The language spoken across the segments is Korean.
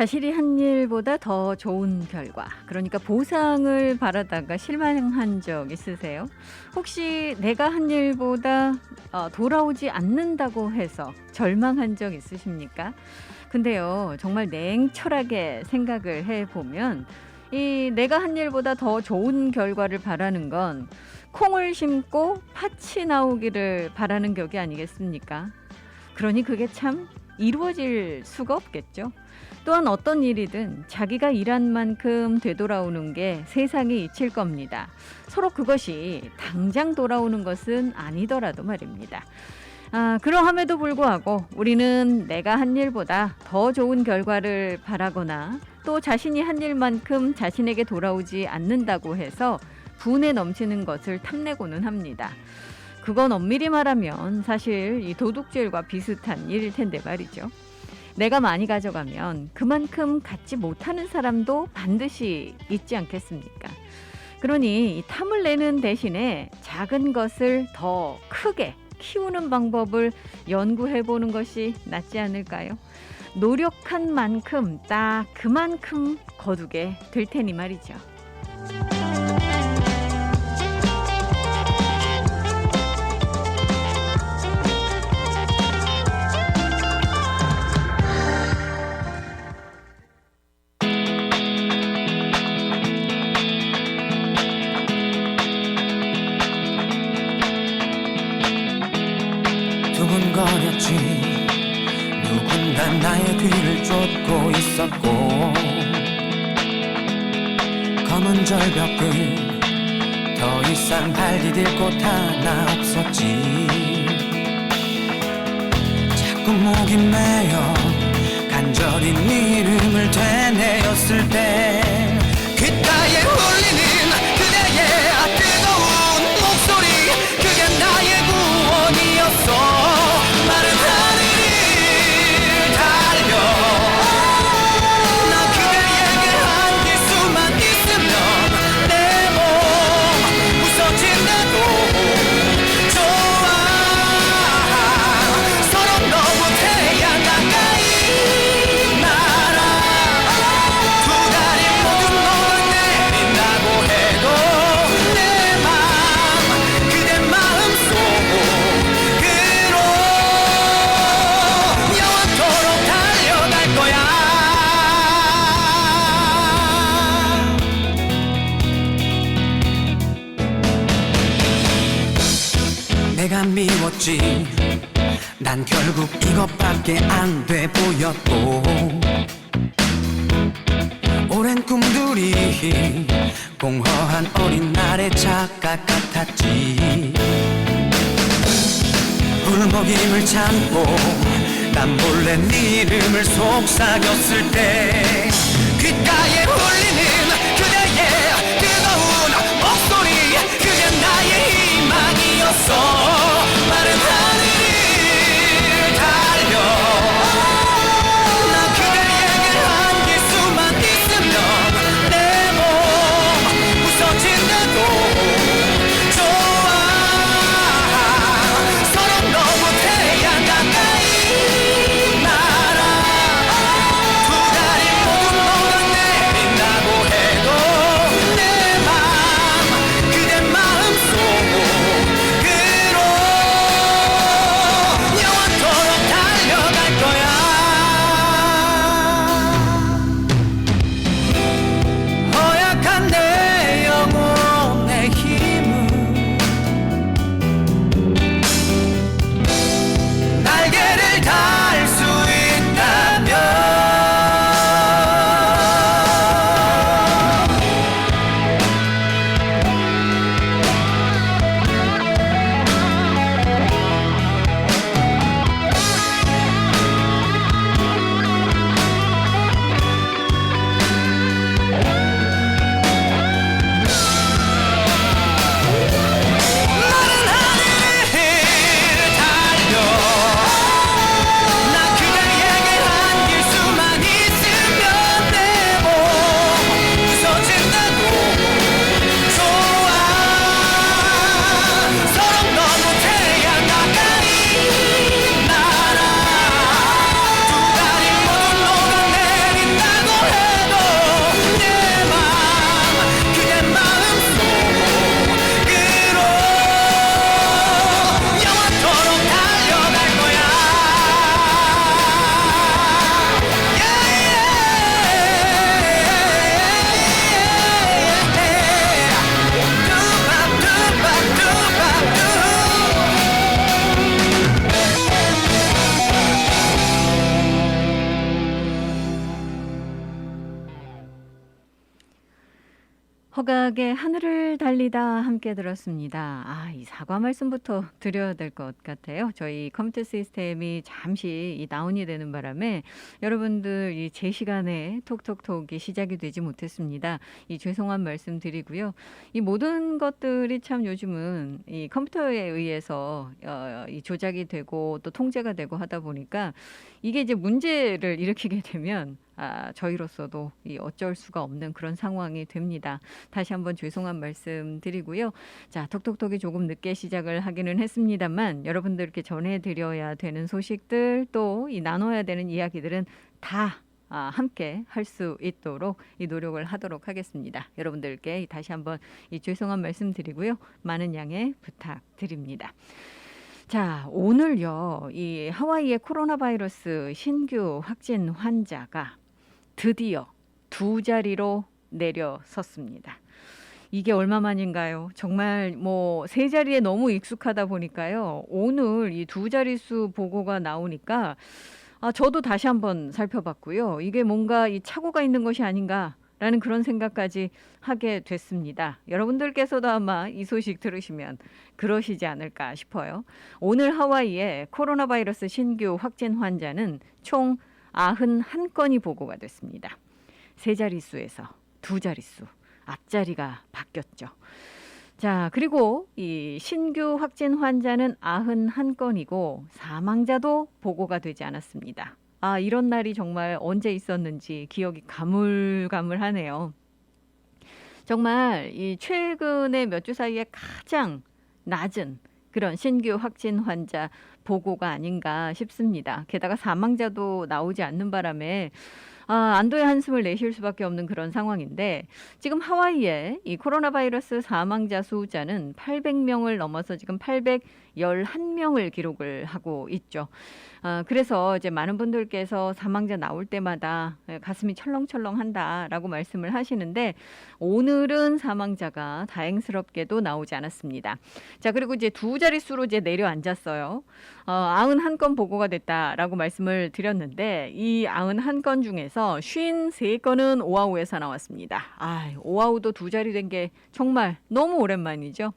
자신이 한 일보다 더 좋은 결과, 그러니까 보상을 바라다가 실망한 적 있으세요? 혹시 내가 한 일보다 돌아오지 않는다고 해서 절망한 적 있으십니까? 근데요, 정말 냉철하게 생각을 해보면 이 내가 한 일보다 더 좋은 결과를 바라는 건 콩을 심고 팥이 나오기를 바라는 격이 아니겠습니까? 그러니 그게 참 이루어질 수가 없겠죠. 또한 어떤 일이든 자기가 일한 만큼 되돌아오는 게 세상에 이칠 겁니다. 서로 그것이 당장 돌아오는 것은 아니더라도 말입니다. 그러함에도 불구하고 우리는 내가 한 일보다 더 좋은 결과를 바라거나 또 자신이 한 일만큼 자신에게 돌아오지 않는다고 해서 분에 넘치는 것을 탐내고는 합니다. 그건 엄밀히 말하면 사실 이 도둑질과 비슷한 일일 텐데 말이죠. 내가 많이 가져가면 그만큼 갖지 못하는 사람도 반드시 있지 않겠습니까? 그러니 이 탐을 내는 대신에 작은 것을 더 크게 키우는 방법을 연구해보는 것이 낫지 않을까요? 노력한 만큼 딱 그만큼 거두게 될 테니 말이죠. 두근거렸지. 누군가 나의 뒤를 쫓고 있었고 검은 절벽 끝 더 이상 발 디딜 곳 하나 없었지. 자꾸 목이 메여 간절히 네 이름을 되뇌었을 때 귓가에 울리는 그대의 뜨거운 목소리, 그게 나의 구원이었어. 마른 하늘을 달려 나 그대에게 안길 수만 있으면 내 몸 부서진다고 좋아. 서로 너무 태양 가까이 날아 두 다리 모두 녹아내린다고 해도 내 맘 그대 마음속으로 영원토록 달려갈 거야. 내가 미웠지. 난 결국 이것밖에 안 돼 보였고 오랜 꿈들이 공허한 어린 날의 착각 같았지. 울먹임을 참고 난 몰래 네 이름을 속삭였을 때 귓가에 울리는 그대의 뜨거운 목소리, 그게 나의 희망이었어. 마른 하늘을 달려 나 그대에게 안길 수만 있으면 내 몸 부서진다고 좋아. 서로 너무 태양 가까이 날아 두 다리 모두 녹아내린다고 해 허각의 하늘을 달리다 함께 들었습니다. 이 사과 말씀부터 드려야 될 것 같아요. 저희 컴퓨터 시스템이 잠시 이 다운이 되는 바람에 여러분들 이 제 시간에 톡톡톡이 시작이 되지 못했습니다. 이 죄송한 말씀 드리고요. 이 모든 것들이 참 요즘은 이 컴퓨터에 의해서 이 조작이 되고 또 통제가 되고 하다 보니까 이게 이제 문제를 일으키게 되면 저희로서도 이 어쩔 수가 없는 그런 상황이 됩니다. 다시 한번 죄송한 말씀 드리고요. 자, 톡톡톡이 조금 늦게 시작을 하기는 했습니다만 여러분들께 전해드려야 되는 소식들 또 이 나눠야 되는 이야기들은 다 함께 할 수 있도록 이 노력을 하도록 하겠습니다. 여러분들께 다시 한번 이 죄송한 말씀 드리고요. 많은 양해 부탁드립니다. 자, 오늘요, 이 하와이의 코로나 바이러스 신규 확진 환자가 드디어 2자리로 내려섰습니다. 이게 얼마만인가요? 정말 뭐 3자리에 너무 익숙하다 보니까요. 오늘 이 2자릿수 보고가 나오니까 저도 다시 한번 살펴봤고요. 이게 뭔가 이 착오가 있는 것이 아닌가라는 그런 생각까지 하게 됐습니다. 여러분들께서도 아마 이 소식 들으시면 그러시지 않을까 싶어요. 오늘 하와이의 코로나 바이러스 신규 확진 환자는 총 91건이 보고가 됐습니다. 3자릿수에서 2자릿수, 앞자리가 바뀌었죠. 자, 그리고 이 신규 확진 환자는 91건이고 사망자도 보고가 되지 않았습니다. 이런 날이 정말 언제 있었는지 기억이 가물가물하네요. 정말 이 최근에 몇 주 사이에 가장 낮은 그런 신규 확진 환자 보고가 아닌가 싶습니다. 게다가 사망자도 나오지 않는 바람에 안도의 한숨을 내쉴 수밖에 없는 그런 상황인데 지금 하와이의 이 코로나 바이러스 사망자 수자는 800명을 넘어서 지금 811명을 기록을 하고 있죠. 그래서 이제 많은 분들께서 사망자 나올 때마다 가슴이 철렁철렁한다라고 말씀을 하시는데 오늘은 사망자가 다행스럽게도 나오지 않았습니다. 자, 그리고 이제 2자릿수로 이제 내려앉았어요. 91건 보고가 됐다라고 말씀을 드렸는데 이 91건 중에서 53건은 오아후에서 나왔습니다. 오아후도 2자리 된 게 정말 너무 오랜만이죠.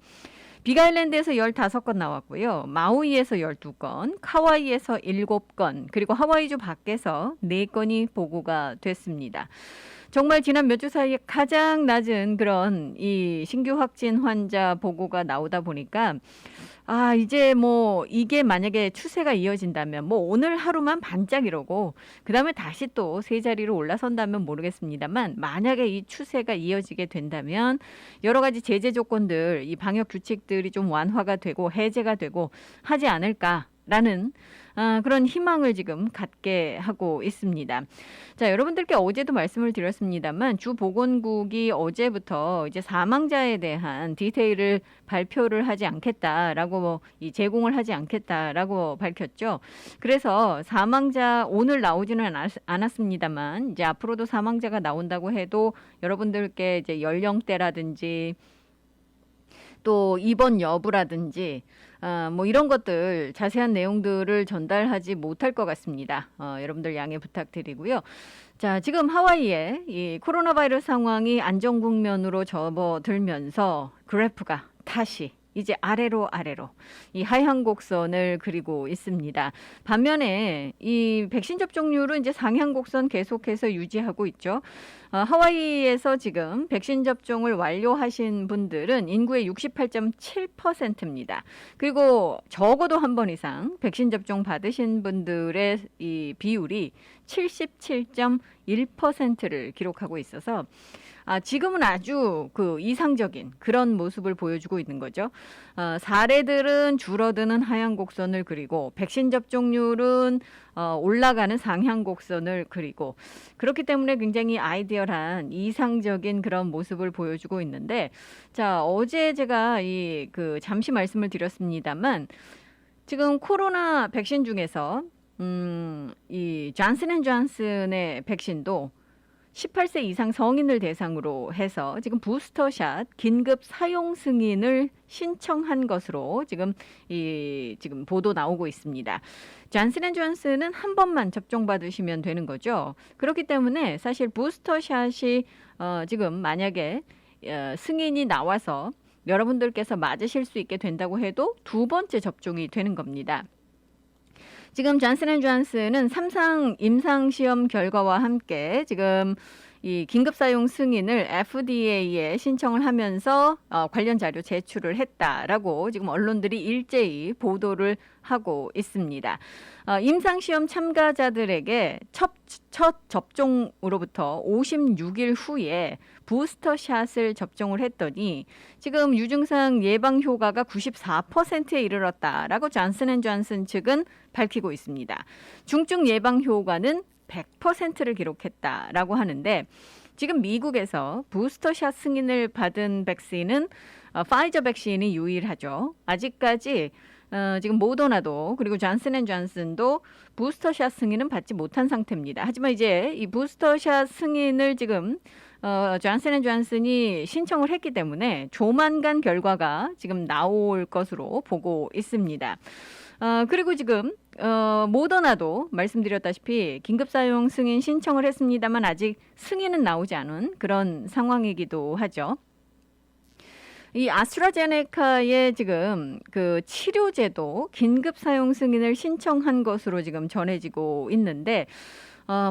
빅아일랜드에서 15건 나왔고요. 마우이에서 12건, 카와이에서 7건, 그리고 하와이주 밖에서 4건이 보고가 됐습니다. 정말 지난 몇 주 사이에 가장 낮은 그런 이 신규 확진 환자 보고가 나오다 보니까 이제 뭐 이게 만약에 추세가 이어진다면 뭐 오늘 하루만 반짝 이러고 그다음에 다시 또 3자리로 올라선다면 모르겠습니다만 만약에 이 추세가 이어지게 된다면 여러 가지 제재 조건들 이 방역 규칙들이 좀 완화가 되고 해제가 되고 하지 않을까라는 그런 희망을 지금 갖게 하고 있습니다. 자, 여러분들께 어제도 말씀을 드렸습니다만 주 보건국이 어제부터 이제 사망자에 대한 디테일을 발표를 하지 않겠다라고 제공을 하지 않겠다라고 밝혔죠. 그래서 사망자 오늘 나오지는 않았습니다만 이제 앞으로도 사망자가 나온다고 해도 여러분들께 이제 연령대라든지 또 입원 여부라든지 뭐 이런 것들 자세한 내용들을 전달하지 못할 것 같습니다. 여러분들 양해 부탁드리고요. 자, 지금 하와이의 이 코로나 바이러스 상황이 안정 국면으로 접어들면서 그래프가 다시 이제 아래로 이 하향 곡선을 그리고 있습니다. 반면에 이 백신 접종률은 이제 상향 곡선 계속해서 유지하고 있죠. 하와이에서 지금 백신 접종을 완료하신 분들은 인구의 68.7%입니다. 그리고 적어도 한 번 이상 백신 접종 받으신 분들의 이 비율이 77.1%를 기록하고 있어서 지금은 아주 그 이상적인 그런 모습을 보여주고 있는 거죠. 사례들은 줄어드는 하향 곡선을 그리고 백신 접종률은 올라가는 상향 곡선을 그리고 그렇기 때문에 굉장히 아이디얼한 이상적인 그런 모습을 보여주고 있는데 자, 어제 제가 잠시 말씀을 드렸습니다만 지금 코로나 백신 중에서 이 존슨앤존슨의 백신도 18세 이상 성인을 대상으로 해서 지금 부스터샷 긴급 사용 승인을 신청한 것으로 지금 보도 나오고 있습니다. 존슨앤존슨은 한 번만 접종받으시면 되는 거죠. 그렇기 때문에 사실 부스터샷이 지금 만약에 승인이 나와서 여러분들께서 맞으실 수 있게 된다고 해도 두 번째 접종이 되는 겁니다. 지금 존슨앤존슨은 3상 임상시험 결과와 함께 지금 이 긴급 사용 승인을 FDA에 신청을 하면서 관련 자료 제출을 했다라고 지금 언론들이 일제히 보도를 하고 있습니다. 임상시험 참가자들에게 첫 접종으로부터 56일 후에 부스터샷을 접종을 했더니 지금 유증상 예방 효과가 94%에 이르렀다라고 존슨앤존슨 측은 밝히고 있습니다. 중증 예방 효과는 100%를 기록했다라고 하는데 지금 미국에서 부스터샷 승인을 받은 백신은 파이저 백신이 유일하죠. 아직까지 지금 모더나도 그리고 존슨앤존슨도 부스터샷 승인은 받지 못한 상태입니다. 하지만 이제 이 부스터샷 승인을 지금 존슨앤존슨이 신청을 했기 때문에 조만간 결과가 지금 나올 것으로 보고 있습니다. 그리고 지금 모더나도 말씀드렸다시피 긴급 사용 승인 신청을 했습니다만 아직 승인은 나오지 않은 그런 상황이기도 하죠. 이 아스트라제네카의 지금 그 치료제도 긴급 사용 승인을 신청한 것으로 지금 전해지고 있는데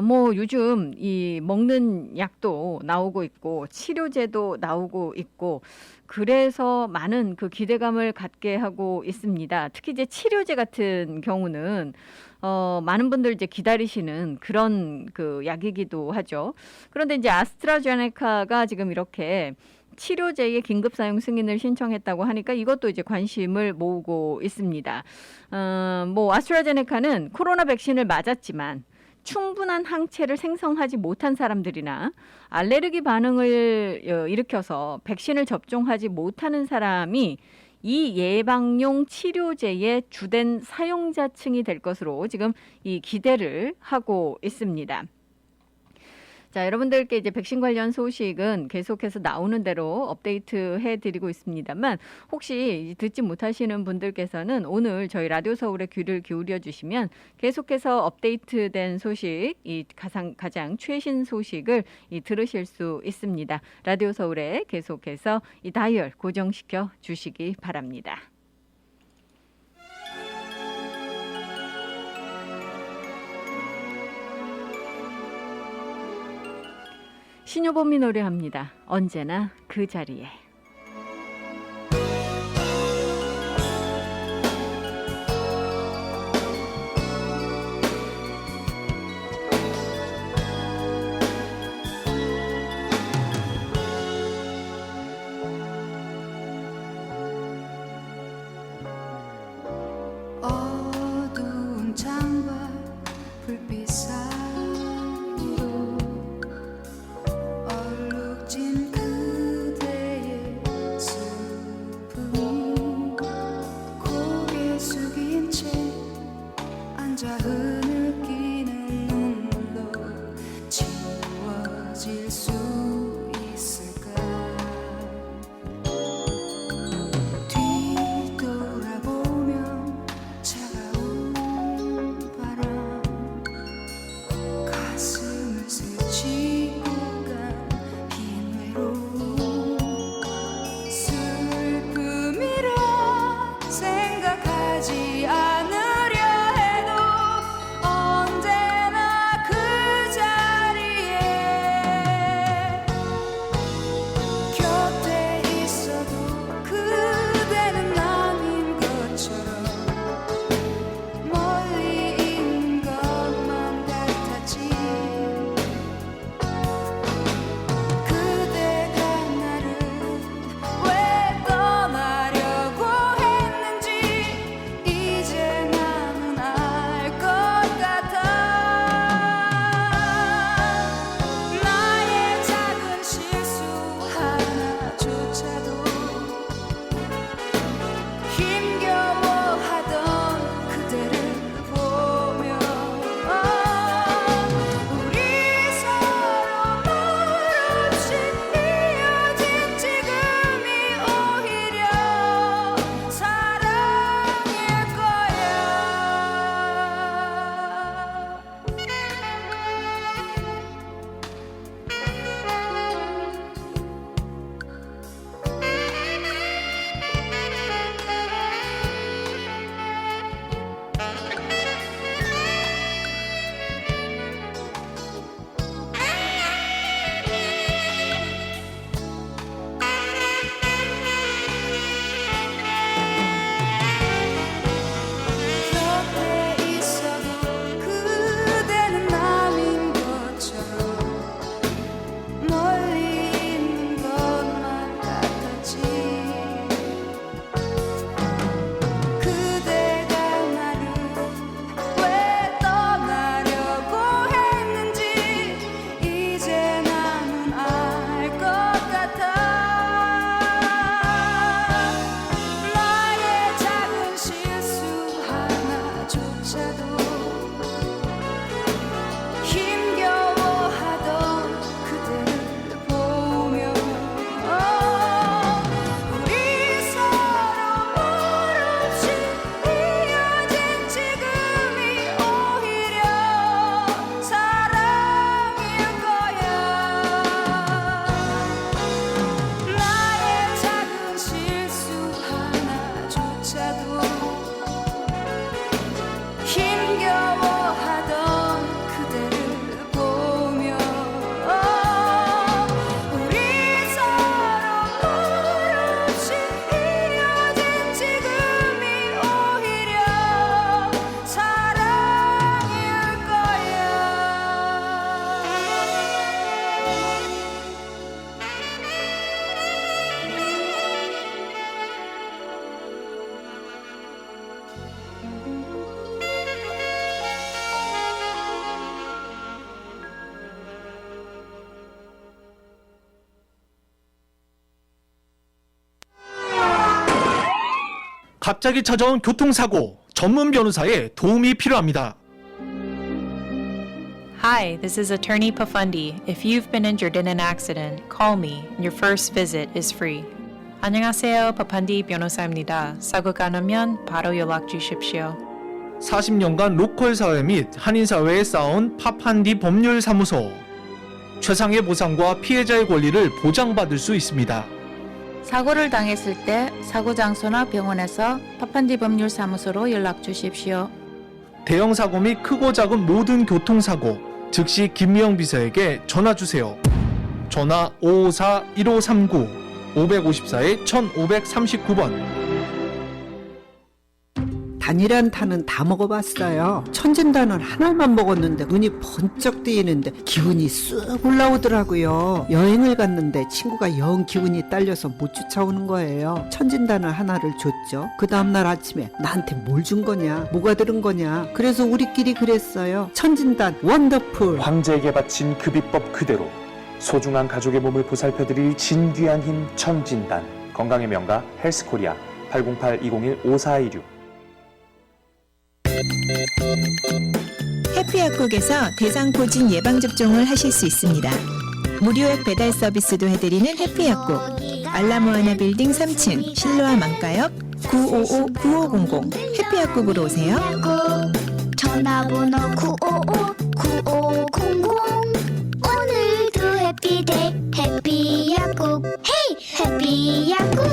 뭐 요즘 이 먹는 약도 나오고 있고 치료제도 나오고 있고 그래서 많은 그 기대감을 갖게 하고 있습니다. 특히 이제 치료제 같은 경우는 많은 분들 이제 기다리시는 그런 그 약이기도 하죠. 그런데 이제 아스트라제네카가 지금 이렇게 치료제의 긴급 사용 승인을 신청했다고 하니까 이것도 이제 관심을 모으고 있습니다. 뭐 아스트라제네카는 코로나 백신을 맞았지만 충분한 항체를 생성하지 못한 사람들이나 알레르기 반응을 일으켜서 백신을 접종하지 못하는 사람이 이 예방용 치료제의 주된 사용자층이 될 것으로 지금 이 기대를 하고 있습니다. 자, 여러분들께 이제 백신 관련 소식은 계속해서 나오는 대로 업데이트 해드리고 있습니다만 혹시 듣지 못하시는 분들께서는 오늘 저희 라디오 서울에 귀를 기울여 주시면 계속해서 업데이트된 소식, 이 가장 최신 소식을 들으실 수 있습니다. 라디오 서울에 계속해서 이 다이얼 고정시켜 주시기 바랍니다. 신효범이 노래합니다. 언제나 그 자리에. 어두운 창밖 불빛 사이로 얼룩진 그대의 갑자기 찾아온 교통사고, 전문 변호사의 도움이 필요합니다. Hi, this is Attorney Pafundi. If you've been injured in an accident, call me. Your first visit is free. 안녕하세요, 파판디 변호사입니다. 사고가 나면 바로 연락 주십시오. 40년간 로컬 사회 및 한인사회에 쌓아온 파판디 법률사무소. 최상의 보상과 피해자의 권리를 보장받을 수 있습니다. 사고를 당했을 때 사고 장소나 병원에서 파판디 법률사무소로 연락 주십시오. 대형 사고 및 크고 작은 모든 교통사고, 즉시 김미영 비서에게 전화 주세요. 전화 554-1539, 554-1539번. 단이란 단은 다 먹어봤어요. 천진단은 하나만 먹었는데 눈이 번쩍 뜨이는데 기분이 쑥 올라오더라고요. 여행을 갔는데 친구가 영 기분이 딸려서 못 쫓아오는 거예요. 천진단을 하나를 줬죠. 그 다음날 아침에 나한테 뭘 준 거냐, 뭐가 들은 거냐. 그래서 우리끼리 그랬어요. 천진단 원더풀. 황제에게 바친 그 비법 그대로 소중한 가족의 몸을 보살펴드릴 진귀한 힘 천진단. 건강의 명가 헬스코리아 808-201-5416. 해피약국에서 대상포진 예방접종을 하실 수 있습니다. 무료액 배달 서비스도 해드리는 해피약국. 알라모아나 빌딩 3층 실로아 망가역 955-9500 해피약국으로 오세요. 전화번호 955-9500 오늘도 해피데이 해피약국 헤이 해피약국.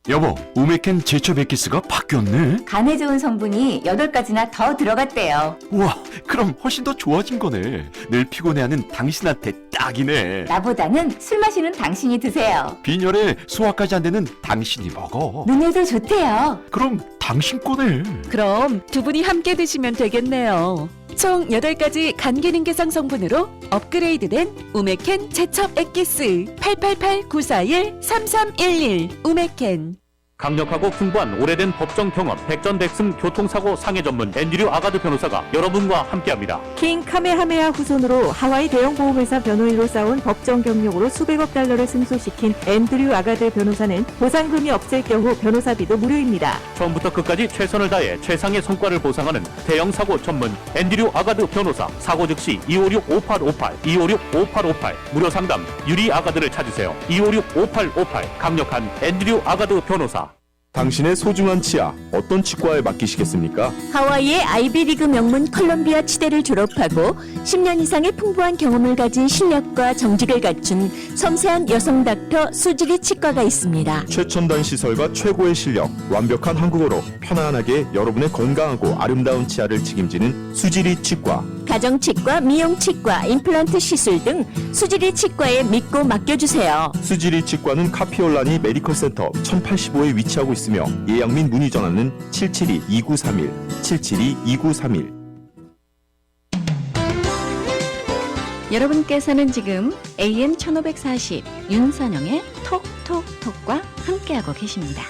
여보, 우메켄 제초 백기스가 바뀌었네. 간에 좋은 성분이 8가지나 더 들어갔대요. 우와, 그럼 훨씬 더 좋아진 거네. 늘 피곤해하는 당신한테 딱이네. 나보다는 술 마시는 당신이 드세요. 빈혈에 소화까지 안 되는 당신이 먹어. 눈에도 좋대요. 그럼 당신 거네. 그럼 두 분이 함께 드시면 되겠네요. 총 8가지 간 기능 개선 성분으로 업그레이드된 우메켄 제첩 액기스 888-941-3311 우메켄. 강력하고 풍부한 오래된 법정 경험, 백전백승 교통사고 상해 전문 앤드류 아가드 변호사가 여러분과 함께합니다. 킹 카메하메아 후손으로 하와이 대형 보험회사 변호인으로 쌓은 법정 경력으로 수백억 달러를 승소시킨 앤드류 아가드 변호사는 보상금이 없을 경우 변호사비도 무료입니다. 처음부터 끝까지 최선을 다해 최상의 성과를 보상하는 대형 사고 전문 앤드류 아가드 변호사. 사고 즉시 256-5858, 256-5858 무료 상담 유리 아가드를 찾으세요. 256-5858 강력한 앤드류 아가드 변호사. 당신의 소중한 치아 어떤 치과에 맡기시겠습니까? 하와이의 아이비리그 명문 컬럼비아 치대를 졸업하고 10년 이상의 풍부한 경험을 가진 실력과 정직을 갖춘 섬세한 여성 닥터 수지리 치과가 있습니다. 최첨단 시설과 최고의 실력, 완벽한 한국어로 편안하게 여러분의 건강하고 아름다운 치아를 책임지는 수지리 치과. 가정치과, 미용치과, 임플란트 시술 등 수지리 치과에 믿고 맡겨주세요. 수지리 치과는 카피올라니 메디컬 센터 1085에 위치하고 있으며 예약 및 문의 전화는 772-2931, 772-2931. 여러분께서는 지금 AM 1540 윤선영의 톡톡톡과 함께하고 계십니다.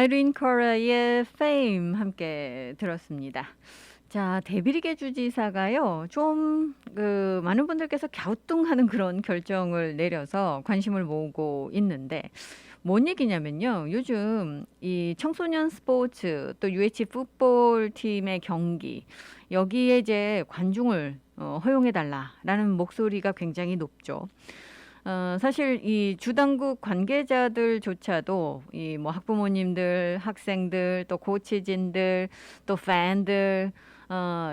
아이린 커라의 Fame 함께 들었습니다. 자, 데빌리게 주지사가요, 좀 많은 분들께서 갸우뚱하는 그런 결정을 내려서 관심을 모으고 있는데, 뭔 얘기냐면요, 요즘 이 청소년 스포츠 또 UH 풋볼 팀의 경기, 여기에 이제 관중을 허용해달라라는 목소리가 굉장히 높죠. 사실 이 주당국 관계자들조차도 이 뭐 학부모님들, 학생들, 또 코치진들, 또 팬들,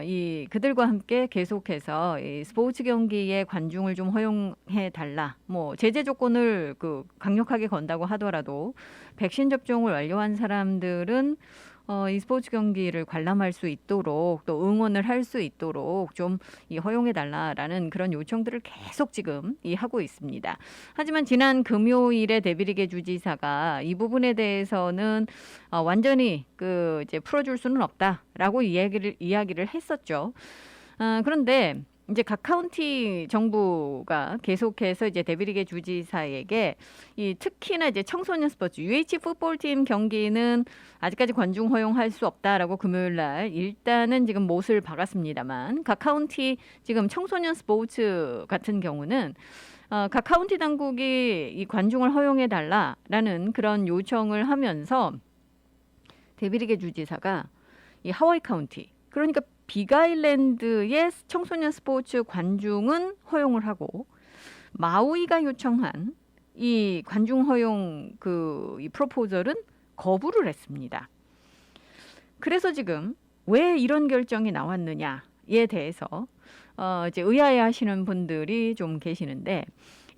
이 그들과 함께 계속해서 이 스포츠 경기에 관중을 좀 허용해 달라. 뭐 제재 조건을 강력하게 건다고 하더라도 백신 접종을 완료한 사람들은 이 스포츠 경기를 관람할 수 있도록 또 응원을 할 수 있도록 좀 허용해 달라라는 그런 요청들을 계속 지금 하고 있습니다. 하지만 지난 금요일에 데빌리게 주지사가 이 부분에 대해서는 완전히 이제 풀어줄 수는 없다라고 이야기를 했었죠. 그런데 이제 각 카운티 정부가 계속해서 이제 데빌리게 주지사에게 특히나 이제 청소년 스포츠 UH 풋볼팀 경기는 아직까지 관중 허용할 수 없다라고 금요일 날 일단은 지금 못을 박았습니다만, 각 카운티 지금 청소년 스포츠 같은 경우는 각 카운티 당국이 이 관중을 허용해 달라라는 그런 요청을 하면서 데빌리게 주지사가 이 하와이 카운티, 그러니까 빅아일랜드의 청소년 스포츠 관중은 허용을 하고, 마우이가 요청한 이 관중 허용 이 프로포절은 거부를 했습니다. 그래서 지금 왜 이런 결정이 나왔느냐에 대해서 이제 의아해하시는 분들이 좀 계시는데,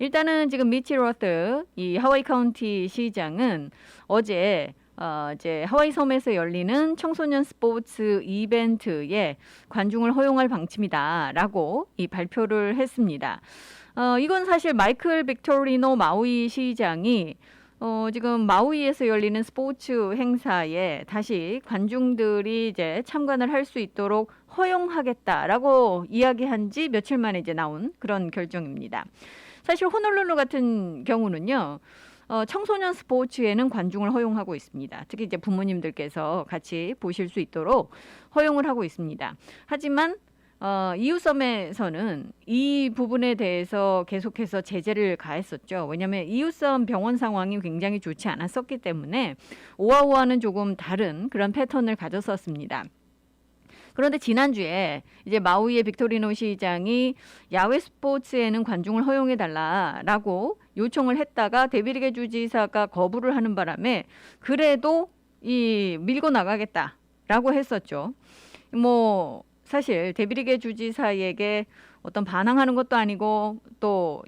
일단은 지금 미치 로트 이 하와이 카운티 시장은 어제 이제 하와이 섬에서 열리는 청소년 스포츠 이벤트에 관중을 허용할 방침이다라고 발표를 했습니다. 이건 사실 마이클 빅토리노 마우이 시장이 지금 마우이에서 열리는 스포츠 행사에 다시 관중들이 이제 참관을 할 수 있도록 허용하겠다라고 이야기한 지 며칠 만에 이제 나온 그런 결정입니다. 사실 호놀룰루 같은 경우는요, 청소년 스포츠에는 관중을 허용하고 있습니다. 특히 이제 부모님들께서 같이 보실 수 있도록 허용을 하고 있습니다. 하지만 이웃섬에서는 이 부분에 대해서 계속해서 제재를 가했었죠. 왜냐하면 이웃섬 병원 상황이 굉장히 좋지 않았었기 때문에 오아오아는 조금 다른 그런 패턴을 가졌었습니다. 그런데 지난주에 이제 마우이의 빅토리노 시장이 야외 스포츠에는 관중을 허용해 달라라고 요청을 했다가 데빌리게 주지사가 거부를 하는 바람에 그래도 밀고 나가겠다라고 했었죠. 뭐 사실 데빌리게 주지사에게 어떤 반항하는 것도 아니고 또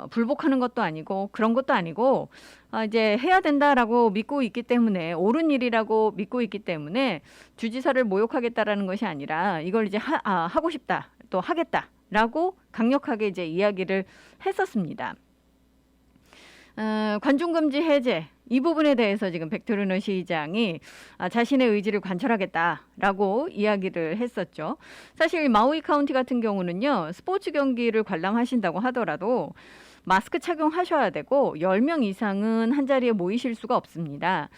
불복하는 것도 아니고 그런 것도 아니고 이제 해야 된다라고 믿고 있기 때문에, 옳은 일이라고 믿고 있기 때문에 주지사를 모욕하겠다라는 것이 아니라 이걸 이제 하고 싶다, 또 하겠다라고 강력하게 이제 이야기를 했었습니다. 관중금지 해제 이 부분에 대해서 지금 빅토리노 시장이 자신의 의지를 관철하겠다라고 이야기를 했었죠. 사실 마우이 카운티 같은 경우는요, 스포츠 경기를 관람하신다고 하더라도 마스크 착용하셔야 되고 10명 이상은 한 자리에 모이실 수가 없습니다.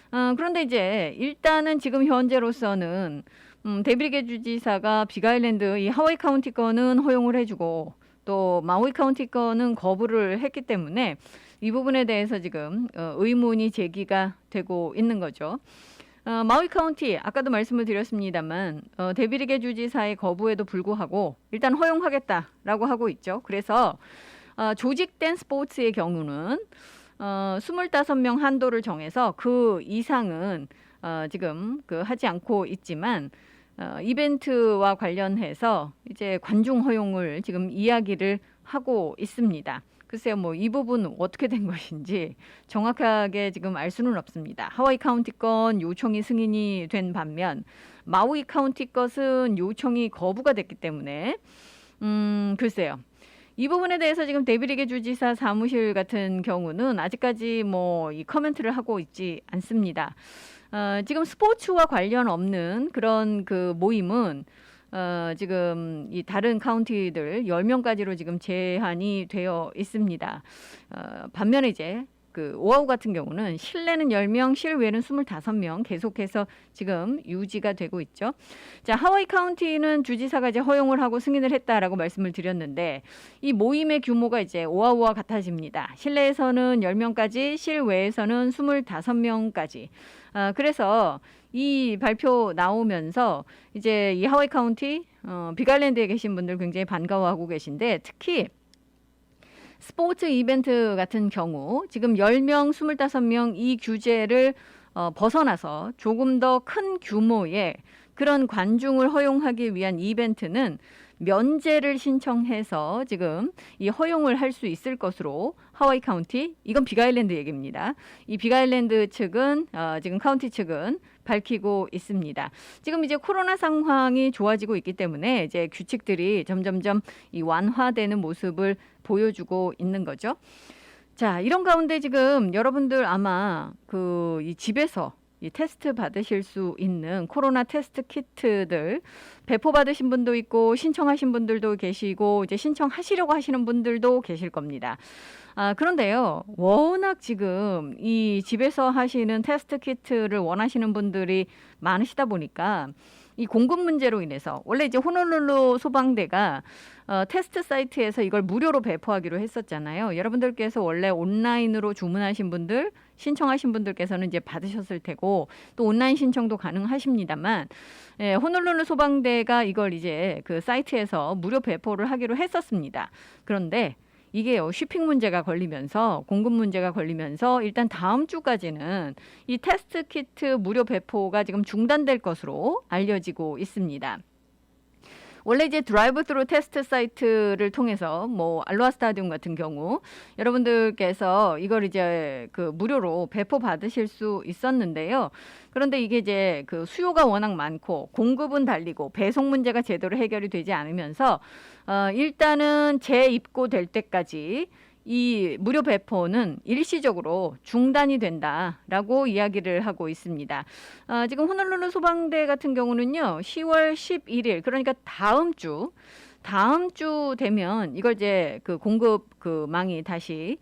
그런데 이제 일단은 지금 현재로서는 데빌리게 주지사가 빅아일랜드 이 하와이 카운티 거는 허용을 해주고 또 마우이 카운티 거는 거부를 했기 때문에 이 부분에 대해서 지금 의문이 제기가 되고 있는 거죠. 마우이 카운티 아까도 말씀을 드렸습니다만 데빌리게 주지사의 거부에도 불구하고 일단 허용하겠다라고 하고 있죠. 그래서 조직된 스포츠의 경우는 25명 한도를 정해서 그 이상은 지금 하지 않고 있지만 이벤트와 관련해서 이제 관중 허용을 지금 이야기를 하고 있습니다. 글쎄요, 뭐 이 부분 어떻게 된 것인지 정확하게 지금 알 수는 없습니다. 하와이 카운티 건 요청이 승인이 된 반면 마우이 카운티 것은 요청이 거부가 됐기 때문에 글쎄요. 이 부분에 대해서 지금 데빌리게 주지사 사무실 같은 경우는 아직까지 뭐 이 커멘트를 하고 있지 않습니다. 지금 스포츠와 관련 없는 그런 모임은 지금 이 다른 카운티들 10명까지로 지금 제한이 되어 있습니다. 반면에 이제 그 오아우 같은 경우는 실내는 10명, 실외는 25명 계속해서 지금 유지가 되고 있죠. 자, 하와이 카운티는 주지사가 이제 허용을 하고 승인을 했다라고 말씀을 드렸는데 이 모임의 규모가 이제 오아우와 같아집니다. 실내에서는 10명까지, 실외에서는 25명까지. 그래서 이 발표 나오면서 이제 이 하와이 카운티 빅아일랜드에 계신 분들 굉장히 반가워하고 계신데 특히 스포츠 이벤트 같은 경우 지금 10명, 25명 이 규제를 벗어나서 조금 더 큰 규모의 그런 관중을 허용하기 위한 이벤트는 면제를 신청해서 지금 이 허용을 할 수 있을 것으로 하와이 카운티, 이건 빅아일랜드 얘기입니다. 이 빅아일랜드 측은 지금 카운티 측은 밝히고 있습니다. 지금 이제 코로나 상황이 좋아지고 있기 때문에 이제 규칙들이 점점점 이 완화되는 모습을 보여주고 있는 거죠. 자, 이런 가운데 지금 여러분들 아마 이 집에서 이 테스트 받으실 수 있는 코로나 테스트 키트들 배포 받으신 분도 있고 신청하신 분들도 계시고 이제 신청하시려고 하시는 분들도 계실 겁니다. 그런데요, 워낙 지금 이 집에서 하시는 테스트 키트를 원하시는 분들이 많으시다 보니까 이 공급 문제로 인해서 원래 이제 호놀룰루 소방대가 테스트 사이트에서 이걸 무료로 배포하기로 했었잖아요. 여러분들께서 원래 온라인으로 주문하신 분들, 신청하신 분들께서는 이제 받으셨을 테고 또 온라인 신청도 가능하십니다만 호놀룰루 소방대가 이걸 이제 그 사이트에서 무료 배포를 하기로 했었습니다. 그런데 이게요, 쉬핑 문제가 걸리면서 공급 문제가 걸리면서 일단 다음 주까지는 이 테스트 키트 무료 배포가 지금 중단될 것으로 알려지고 있습니다. 원래 이제 드라이브 스루 테스트 사이트를 통해서 뭐 알로하 스타디움 같은 경우 여러분들께서 이걸 이제 그 무료로 배포 받으실 수 있었는데요. 그런데 이게 이제 그 수요가 워낙 많고 공급은 달리고 배송 문제가 제대로 해결이 되지 않으면서 일단은 재입고될 때까지 이 무료 배포는 일시적으로 중단이 된다라고 이야기를 하고 있습니다. 지금 호놀룰루 소방대 같은 경우는요, 10월 11일 그러니까 다음 주 되면 이걸 이제 그 공급 그 망이 다시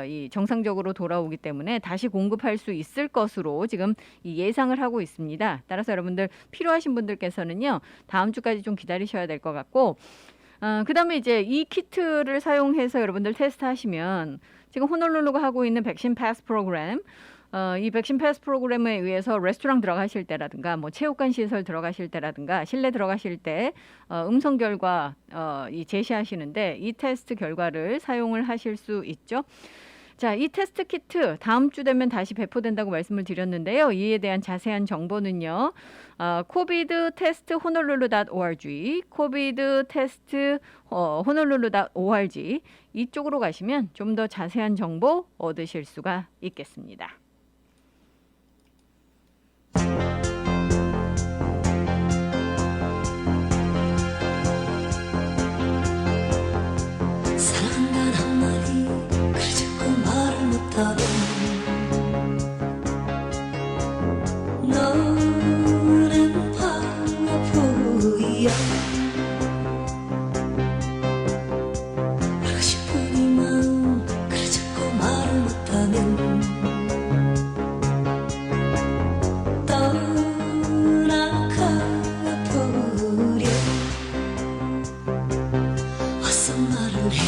이 정상적으로 돌아오기 때문에 다시 공급할 수 있을 것으로 지금 이 예상을 하고 있습니다. 따라서 여러분들 필요하신 분들께서는요, 다음 주까지 좀 기다리셔야 될 것 같고. 그다음에 이제 이 키트를 사용해서 여러분들 테스트하시면 지금 호놀룰루가 하고 있는 백신 패스 프로그램, 이 백신 패스 프로그램에 의해서 레스토랑 들어가실 때라든가 뭐 체육관 시설 들어가실 때라든가 실내 들어가실 때 음성 결과 이 제시하시는데 이 테스트 결과를 사용을 하실 수 있죠. 자, 이 테스트 키트 다음 주 되면 다시 배포된다고 말씀을 드렸는데요. 이에 대한 자세한 정보는요. covidtesthonolulu.org, covidtesthonolulu.org 이쪽으로 가시면 좀 더 자세한 정보 얻으실 수가 있겠습니다. 너는 바보야 하고 싶으니만 그래 자꾸 말을 못하면 떠나가버려 어서 말을 해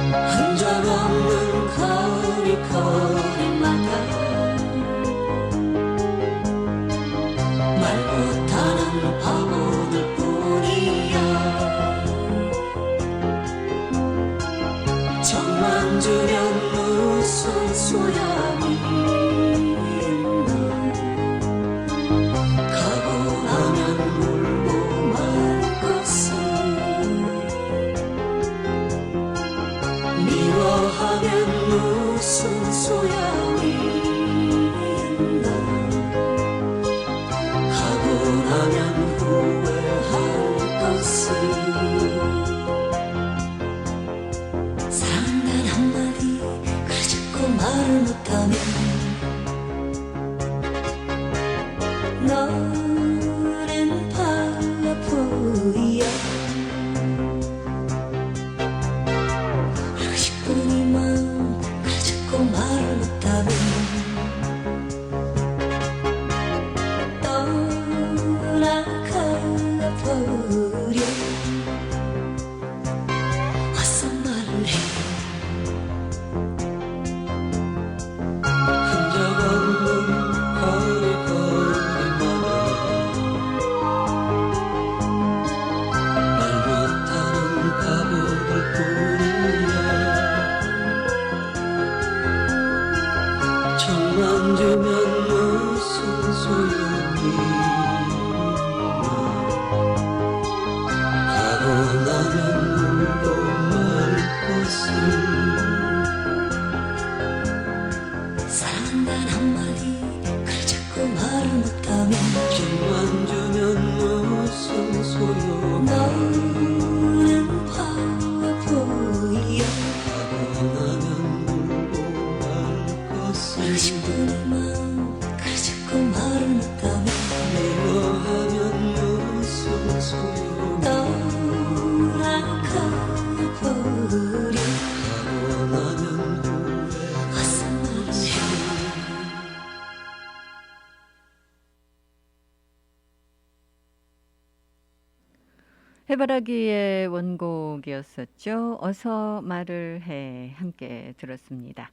한 적 없는 거리마다 말 못하는 바보들 뿐이야. 정만 주면 무슨 소용이 있나. 가고 나면 울고 말 것을 미워하면 무슨 소용이 있나. 가고 나면 후회할 것을. 사랑단 한마디 그래 자꾸 말을 못하면 너는 바보야. 와서 말을 해 흔적 없는 거리거리마다 말 못하는 바보들 뿐이야 정만 주면 무슨 소용이 가고 나면 울고 말 것을 사랑한다는 한마디 그를 자꾸 말을 못하면 정만 주면 무슨 소용 너는 바보야 가고 나면 울고 말 것을 알고 싶은 마음 그를 자꾸 말을 못하면 미워하면 무슨 소용 해바라기의 원곡이었었죠. 어서 말을 해 함께 들었습니다.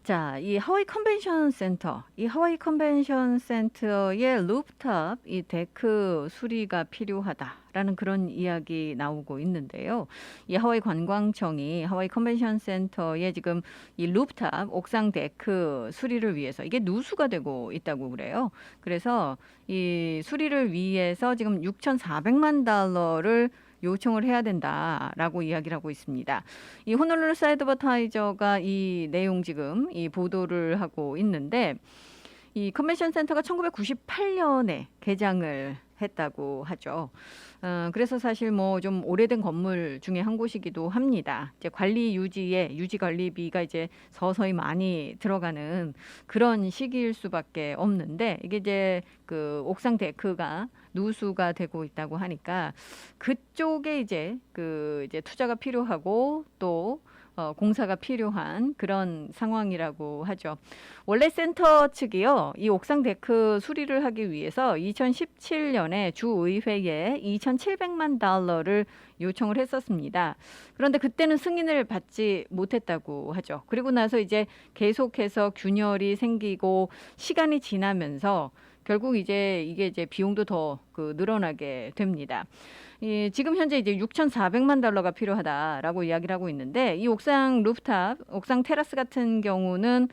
자, 이 하와이 컨벤션 센터, 이 하와이 컨벤션 센터의 루프탑 이 데크 수리가 필요하다라는 그런 이야기 나오고 있는데요. 이 하와이 관광청이 하와이 컨벤션 센터에 지금 이 루프탑 옥상 데크 수리를 위해서 이게 누수가 되고 있다고 그래요. 그래서 이 수리를 위해서 지금 6,400만 달러를 요청을 해야 된다라고 이야기를 하고 있습니다. 이 호놀룰루 사이드버타이저가 이 내용 지금 이 보도를 하고 있는데 이 컨벤션 센터가 1998년에 개장을 했다고 하죠. 그래서 사실 뭐 좀 오래된 건물 중에 한 곳이기도 합니다. 이제 관리 유지 관리비가 이제 서서히 많이 들어가는 그런 시기일 수밖에 없는데 이게 이제 그 옥상 데크가 누수가 되고 있다고 하니까 그쪽에 이제 이제 투자가 필요하고 또 공사가 필요한 그런 상황이라고 하죠. 원래 센터 측이요, 이 옥상 데크 수리를 하기 위해서 2017년에 주의회에 2,700만 달러를 요청을 했었습니다. 그런데 그때는 승인을 받지 못했다고 하죠. 그리고 나서 이제 계속해서 균열이 생기고 시간이 지나면서 결국 이제 이게 이제 비용도 더 늘어나게 됩니다. 지금 현재 이제 6,400만 달러가 필요하다라고 이야기를 하고 있는데 이 옥상 루프탑, 옥상 테라스 같은 경우는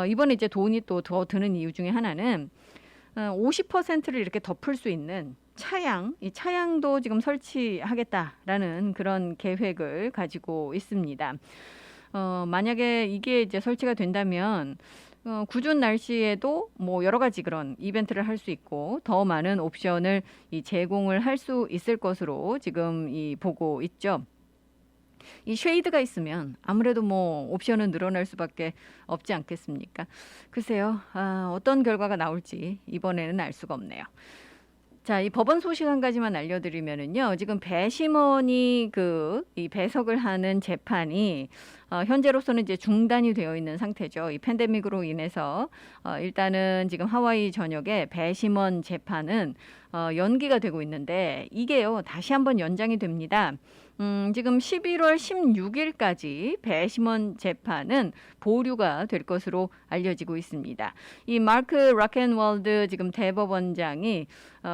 이번에 이제 돈이 또 더 드는 이유 중에 하나는 50%를 이렇게 덮을 수 있는 이 차양도 지금 설치하겠다라는 그런 계획을 가지고 있습니다. 만약에 이게 이제 설치가 된다면 궂은 날씨에도 뭐 여러 가지 그런 이벤트를 할 수 있고 더 많은 옵션을 제공을 할 수 있을 것으로 지금 보고 있죠. 이 쉐이드가 있으면 아무래도 뭐 옵션은 늘어날 수밖에 없지 않겠습니까? 글쎄요, 어떤 결과가 나올지 이번에는 알 수가 없네요. 자, 이 법원 소식 한 가지만 알려드리면은요, 지금 배심원이 이 배석을 하는 재판이 현재로서는 이제 중단이 되어 있는 상태죠. 이 팬데믹으로 인해서 일단은 지금 하와이 전역에 배심원 재판은 연기가 되고 있는데 이게요 다시 한번 연장이 됩니다. 지금 11월 16일까지 배심원 재판은 보류가 될 것으로 알려지고 있습니다. 이 마크 락앤월드 지금 대법원장이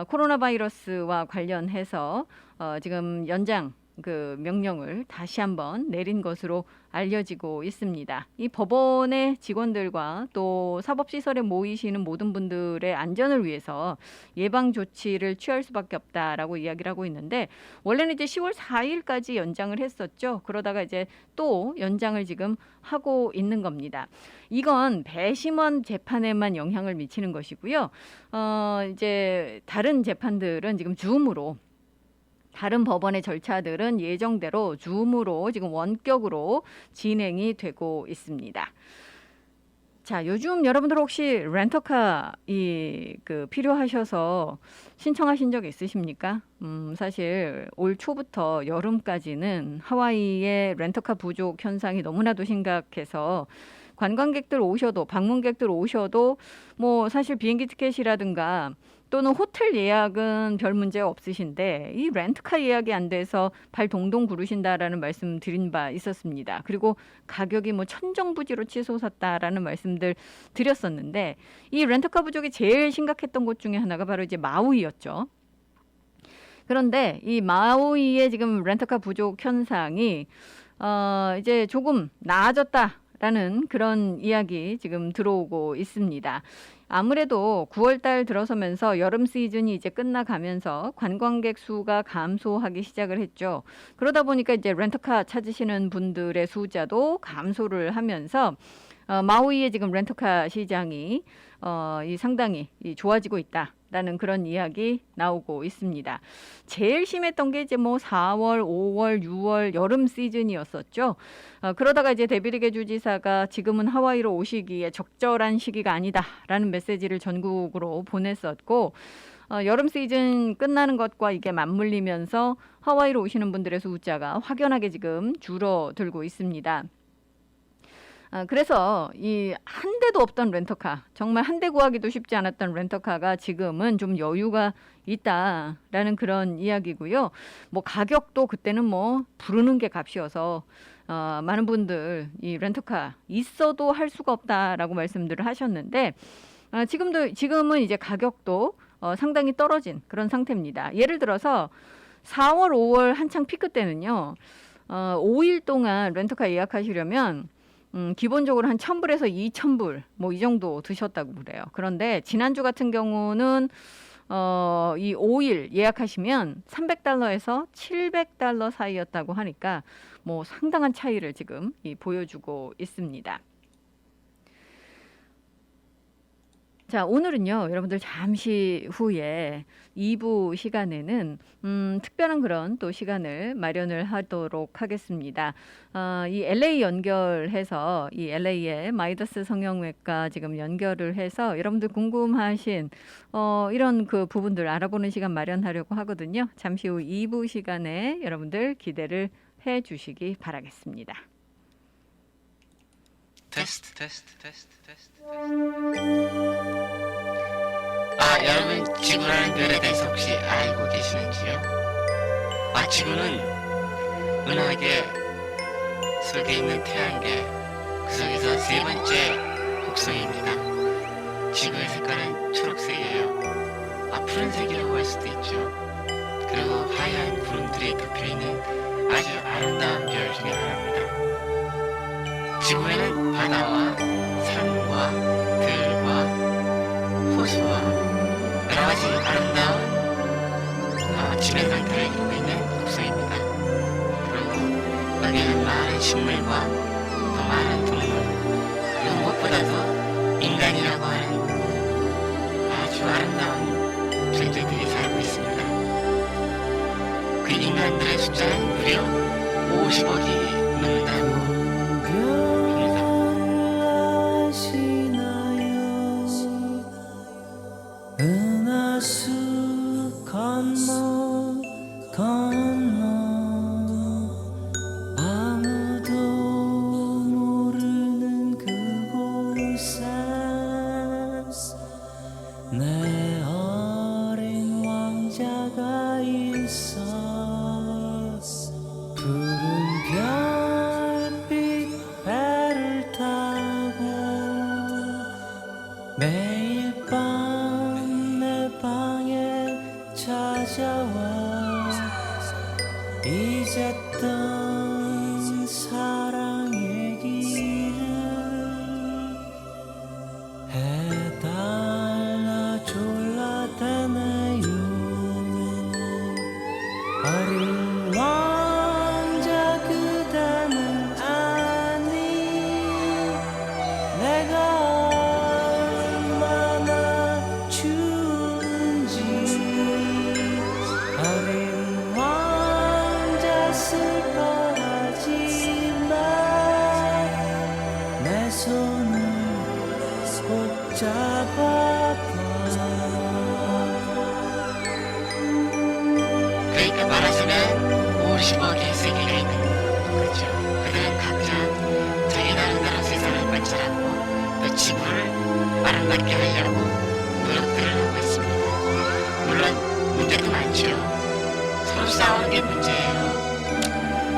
코로나 바이러스와 관련해서 지금 연장 명령을 다시 한번 내린 것으로 알려지고 있습니다. 이 법원의 직원들과 또 사법시설에 모이시는 모든 분들의 안전을 위해서 예방 조치를 취할 수밖에 없다라고 이야기를 하고 있는데 원래는 이제 10월 4일까지 연장을 했었죠. 그러다가 이제 또 연장을 지금 하고 있는 겁니다. 이건 배심원 재판에만 영향을 미치는 것이고요. 이제 다른 재판들은 지금 줌으로 다른 법원의 절차들은 예정대로 줌으로 지금 원격으로 진행이 되고 있습니다. 자, 요즘 여러분들 혹시 렌터카 필요하셔서 신청하신 적 있으십니까? 사실 올 초부터 여름까지는 하와이의 렌터카 부족 현상이 너무나도 심각해서 관광객들 오셔도 방문객들 오셔도 뭐 사실 비행기 티켓이라든가 또는 호텔 예약은 별 문제 없으신데 이 렌트카 예약이 안 돼서 발 동동 구르신다라는 말씀 드린 바 있었습니다. 그리고 가격이 뭐 천정부지로 치솟았다라는 말씀들 드렸었는데 이 렌트카 부족이 제일 심각했던 곳 중에 하나가 바로 이제 마우이였죠. 그런데 이 마우이의 지금 렌터카 부족 현상이 이제 조금 나아졌다라는 그런 이야기 지금 들어오고 있습니다. 아무래도 9월 달 들어서면서 여름 시즌이 이제 끝나가면서 관광객 수가 감소하기 시작을 했죠. 그러다 보니까 이제 렌터카 찾으시는 분들의 숫자도 감소를 하면서 마우이의 지금 렌터카 시장이 상당히 좋아지고 있다라는 그런 이야기 나오고 있습니다. 제일 심했던 게 이제 뭐 4월, 5월, 6월 여름 시즌이었었죠. 그러다가 이제 데비리게 주지사가 지금은 하와이로 오시기에 적절한 시기가 아니다라는 메시지를 전국으로 보냈었고 여름 시즌 끝나는 것과 이게 맞물리면서 하와이로 오시는 분들의 숫자가 확연하게 지금 줄어들고 있습니다. 그래서 이 한 대도 없던 렌터카, 정말 한 대 구하기도 쉽지 않았던 렌터카가 지금은 좀 여유가 있다라는 그런 이야기고요. 뭐 가격도 그때는 뭐 부르는 게 값이어서 많은 분들 이 렌터카 있어도 할 수가 없다라고 말씀들을 하셨는데 지금은 이제 가격도 상당히 떨어진 그런 상태입니다. 예를 들어서 4월, 5월 한창 피크 때는요. 5일 동안 렌터카 예약하시려면 기본적으로 한 1,000불에서 2,000불 뭐 이 정도 드셨다고 그래요. 그런데 지난주 같은 경우는 이 5일 예약하시면 $300에서 $700 사이였다고 하니까 뭐 상당한 차이를 지금 보여주고 있습니다. 자, 오늘은요, 여러분들 잠시 후에 2부 시간에는 특별한 그런 또 시간을 마련을 하도록 하겠습니다. 이 LA 연결해서 이 LA의 마이더스 성형외과 지금 연결을 해서 여러분들 궁금하신 이런 그 부분들 알아보는 시간 마련하려고 하거든요. 잠시 후 2부 시간에 여러분들 기대를 해 주시기 바라겠습니다. 테스트. 여러분 지구라는 별에 대해서 혹시 알고 계시는지요? 지구는 은하계 속에 있는 태양계 그 속에서 세 번째 곡성입니다. 지구의 색깔은 초록색이에요. 푸른색이라고 할 수도 있죠. 그리고 하얀 구름들이 덮여있는 아주 아름다운 별 중에 하나입니다. 지구에는 바다와 산과 들과 호수와 여러 가지 아름다운 지면 상태를 이루고 있는 곡성입니다. 그리고 여기에는 많은 식물과 또 많은 동물 그리고 무엇보다도 인간이라고 하는 아주 아름다운 존재들이 살고 있습니다. 그 인간들의 숫자는 무려 50억이 넘는다고 은하수 건너 아무도 모르는 그곳에 내 어린 왕자가 있어 푸른 별빛 배를 타고 매일 밤 방에 찾아와 잊었던 사랑 얘기를 해달라 졸라대네요. 어린 왕자 그대는 아니 내가 그러니까 말하자면 50억의 세계가 있는 거죠. 그들은 각자 자기 나름대로 세상을 관찰하고 또 지구를 아름답게 하려고 노력들을 하고 있습니다. 문제예요.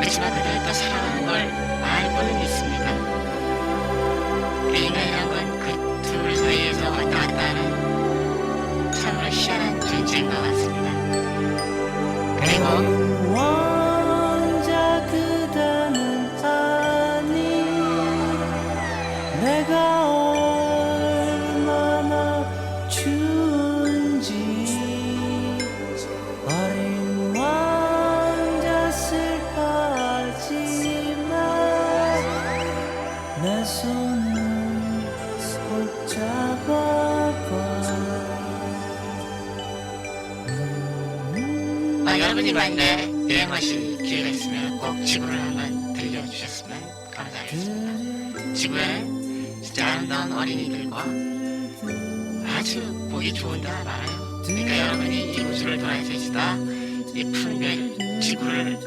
그렇지만 그들은 또 사랑하는 걸 알고는 있습니다. 인간이란 건 그 둘 사이에서 왔다 갔다 하는 참으로 희한한 존재인 것 같습니다. 그리고 왕자 그대는 아니 내가 얼마나 추운지 어린 왕자 슬퍼하지마 내 손을 꼭 잡아봐 여러분이 만약에 여행하실 기회가 있으면 꼭 지구를 한번 들려주셨으면 감사하겠습니다. 지구에는 진짜 아름다운 어린이들과 아주 보기 좋은 데가 많아요. 그러니까 여러분이 이 우주를 돌아다니시다 이 푸른 지구를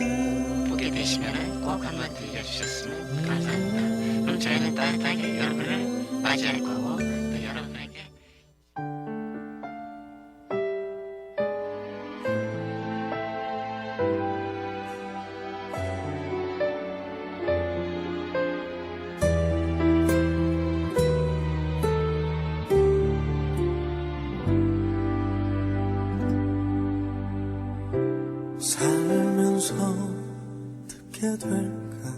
보게 되시면 꼭 한번 들려주셨으면 감사합니다. 그럼 저희는 따뜻하게 여러분을 맞이할 거고 또 여러분에게 살면서 듣게 될까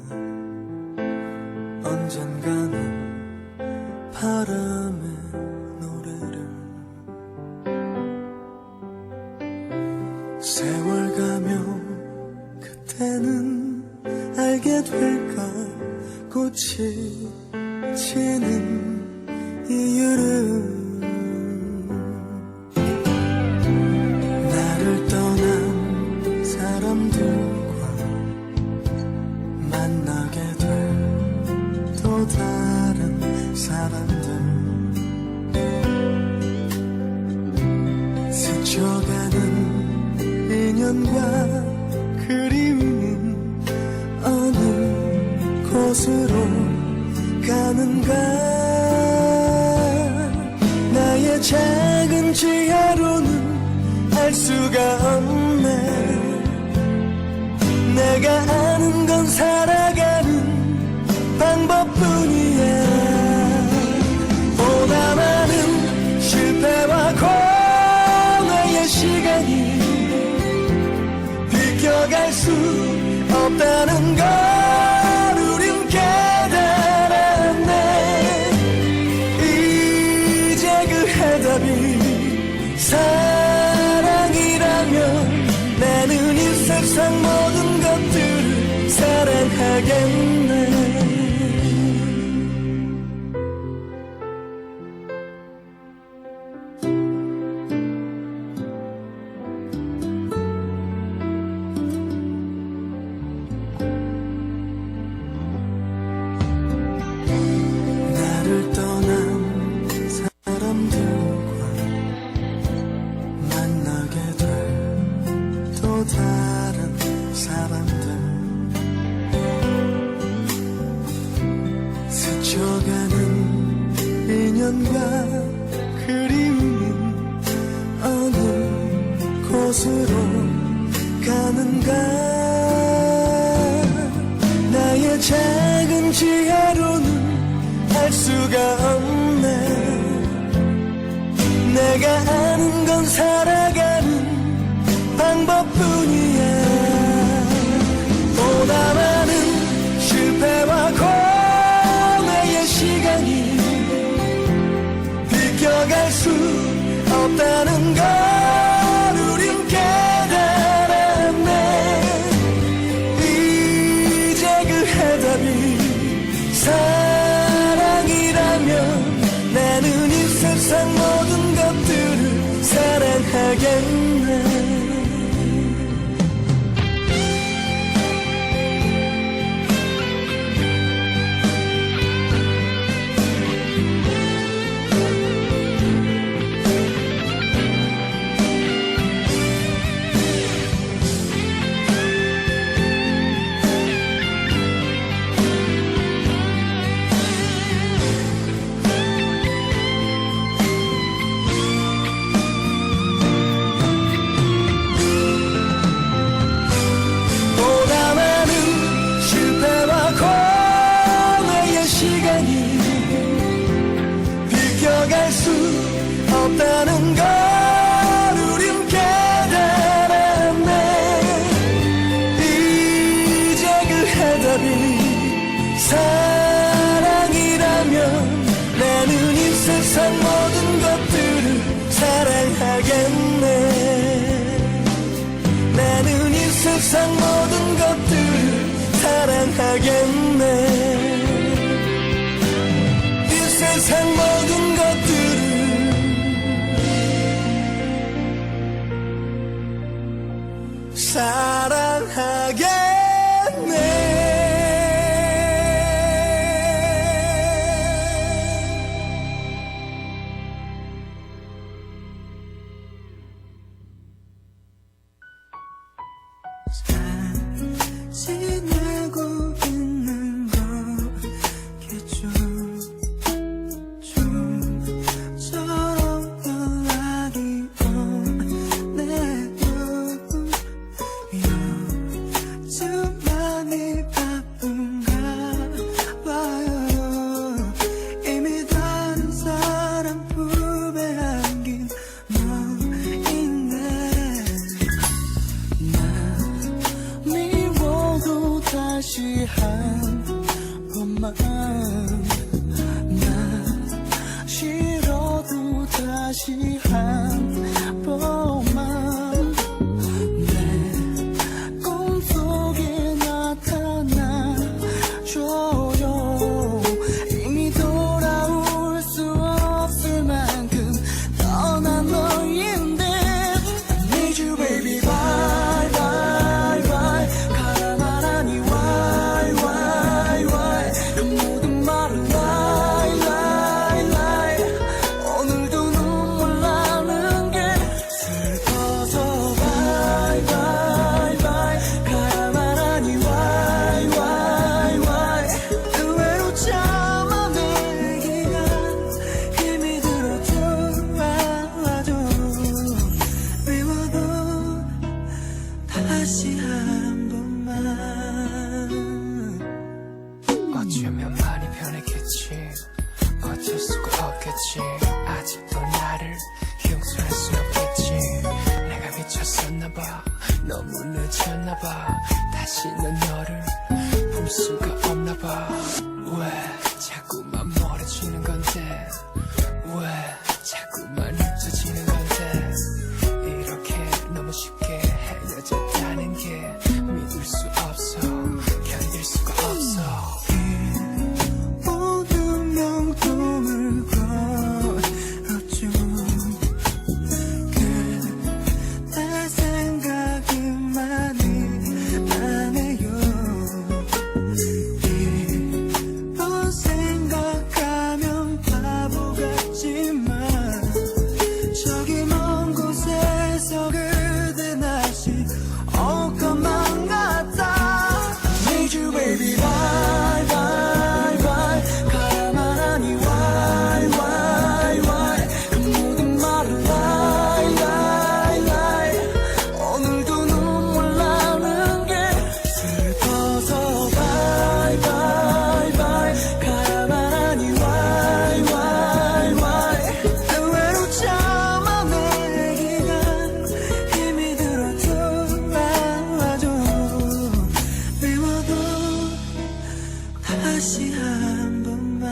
언젠가는 바람의 노래를 세월 가면 그때는 알게 될까 꽃이 지는 이유를 나를 떠난 사람들과 만나게 될 또 다른 사람들 스쳐가는 인연과 그리움 어느 곳으로 가는가 나의 작은 지하로는 알 수가 없네 내가 아는 건 살아가는 방법뿐이야 보다 많은 실패와 고뇌의 시간이 비켜갈 수 없다는 걸 우린 깨달았네 이제 그 해답이 사랑이라면 나는 이 세상 모든 것들을 사랑하겠네 나를 떠난 사람들과 만나게 될 또 다른 사람들 스쳐가는 인연과 그리움 어느 곳으로 가는가 나의 작은 지하로는 알 수가 없네 내가 아는 건 살아가는 방법뿐이야 보다 많은 실패와 고뇌의 시간이 비켜갈 수 없다는 걸 우린 깨달았네 이제 그 해답이 사랑이라면 나는 이 세상 모든 것들을 사랑하 답이 사랑이라면 나는 이 세상 모든 것들을 사랑하겠네. 나는 이 세상 모든 것들을 사랑하겠네. 이 세상 모든 것들을 지내고 있는 거겠죠. 좀처럼 연락이 오네요. 요즘 많이 바쁜가 봐요. 이미 다른 사람 품에 안긴 너인데 미워도 다시 한 번만, 나 싫어도 다시 한 번만 내 꿈속에 나타나줘요. 이미 돌아올 수 없을 만큼 떠난 너인데 I need you baby bye bye bye. 가라 말하니 why why why. 그 모든 말은 lie lie lie. 오늘도 눈물 나는 게 슬퍼서 bye bye bye. 가라 말하니 why why why. 의외로 참아내기가 힘이 들어 좋아져. 미워도 다시 한 번만. 어쩌면 많이 변했겠지. 어쩔 수가 없겠지. 아직도 나를 용서할 수 없겠지. 내가 미쳤었나봐. 너무 늦었나봐. 다시는 너를 볼 수가 없나봐. 왜 자꾸만 멀어지는 건데. 왜 자꾸만 잊혀지는 건데. 이렇게 너무 쉽게 헤어졌다는 게 믿을 수 없어. 견딜 수가 없어. 모든 명동을 걸었죠. 그때 생각이 많이 나네요. 이런 생각하면 바보 같지만 저기 먼 곳에서 그대 날씨 옷것만 같아. I need you baby bye bye bye. 가야만 하니 why why why. 그 모든 말은 lie lie lie. 오늘도 눈물 나는 게 슬퍼서 bye bye bye. 가야만 하니 why why why. 의외로 참아내기가 힘이 들어 좋아져. 미워도 다시 한 번만.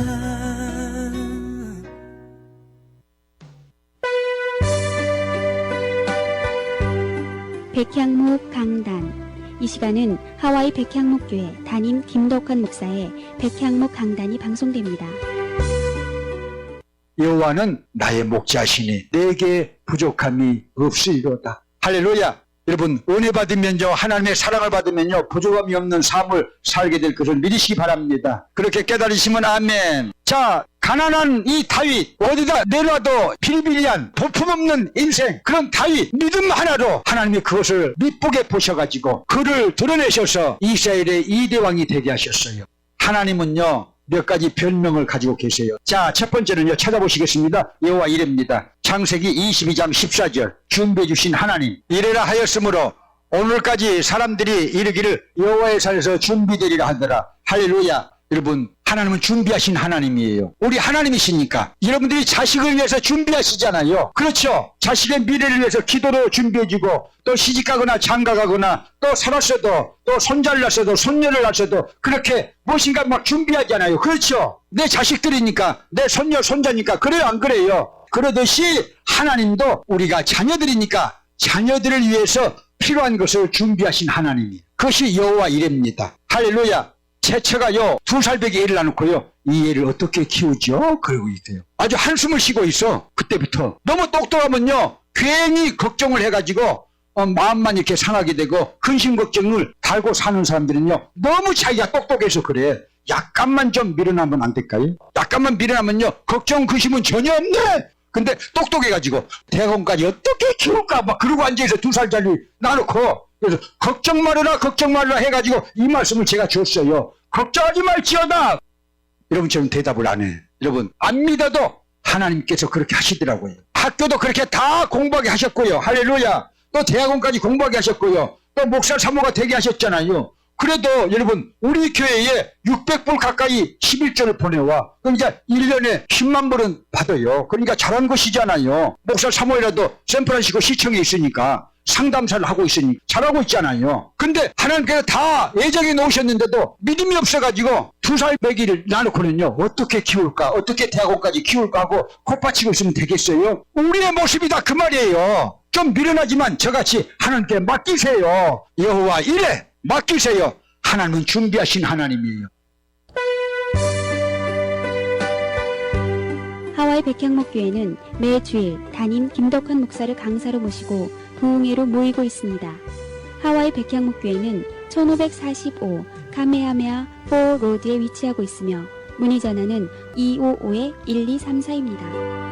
백향목 강단. 이 시간은 하와이 백향목교회 담임 김덕환 목사의 백향목 강단이 방송됩니다. 여호와는 나의 목자시니 내게 부족함이 없으리로다. 할렐루야. 여러분, 은혜 받으면요, 하나님의 사랑을 받으면요, 부족함이 없는 삶을 살게 될 것을 믿으시기 바랍니다. 그렇게 깨달으시면 아멘. 자, 가난한 이 다윗, 어디다 내놔도 비리비리한 볼품없는 인생, 그런 다윗, 믿음 하나로 하나님이 그것을 밑보게 보셔가지고 그를 드러내셔서 이스라엘의 2대 왕이 되게 하셨어요. 하나님은요, 몇 가지 별명을 가지고 계세요. 자, 첫 번째는요, 찾아보시겠습니다. 여호와 이레입니다. 창세기 22장 14절. 준비해 주신 하나님, 이래라 하였으므로 오늘까지 사람들이 이르기를 여호와의 산에서 준비되리라 하더라. 할렐루야. 여러분, 하나님은 준비하신 하나님이에요. 우리 하나님이시니까 여러분들이 자식을 위해서 준비하시잖아요. 그렇죠? 자식의 미래를 위해서 기도로 준비해주고 또 시집가거나 장가가거나 또 살았어도 또 손자를 낳았어도 손녀를 낳았어도 그렇게 무엇인가 막 준비하잖아요. 그렇죠? 내 자식들이니까 내 손녀 손자니까 그래요 안 그래요? 그러듯이 하나님도 우리가 자녀들이니까 자녀들을 위해서 필요한 것을 준비하신 하나님이에요. 그것이 여호와 이레입니다. 할렐루야. 채처가요 2살배기 애를 낳아놓고요 이 애를 어떻게 키우죠? 그러고 있어요. 아주 한숨을 쉬고 있어. 그때부터 너무 똑똑하면요 괜히 걱정을 해가지고 마음만 이렇게 상하게 되고 근심 걱정을 달고 사는 사람들은요 너무 자기가 똑똑해서 그래. 약간만 좀 밀어나면 안 될까요? 약간만 밀어나면요 걱정 근심은 전혀 없네. 근데 똑똑해가지고 대학원까지 어떻게 키울까 막 그러고 앉아있어. 2살짜리 낳아놓고. 그래서 걱정 말아라 해가지고 이 말씀을 제가 줬어요. 걱정하지 말지어다. 여러분처럼 대답을 안 해. 여러분 안 믿어도 하나님께서 그렇게 하시더라고요. 학교도 그렇게 다 공부하게 하셨고요. 할렐루야. 또 대학원까지 공부하게 하셨고요. 또 목사 사모가 되게 하셨잖아요. 그래도 여러분 우리 교회에 600불 가까이 11조를 보내와. 그럼 이제 1년에 10만 불은 받아요. 그러니까 잘한 것이잖아요. 목사 사모이라도 샌프란시스코 시청에 있으니까 상담사를 하고 있으니 잘하고 있잖아요. 근데 하나님께서 다 예정해 놓으셨는데도 믿음이 없어가지고 2살배기를 낳아놓고는요 어떻게 키울까 어떻게 대학원까지 키울까 하고 콧바치고 있으면 되겠어요? 우리의 모습이 다 그 말이에요. 좀 미련하지만 저같이 하나님께 맡기세요. 여호와 이래 맡기세요. 하나님은 준비하신 하나님이에요. 하와이 백향목교회는 매 주일 담임 김덕환 목사를 강사로 모시고 부흥회로 모이고 있습니다. 하와이 백향목교회는 1545 카메하메아 4 로드에 위치하고 있으며 문의 전화는 255-1234입니다.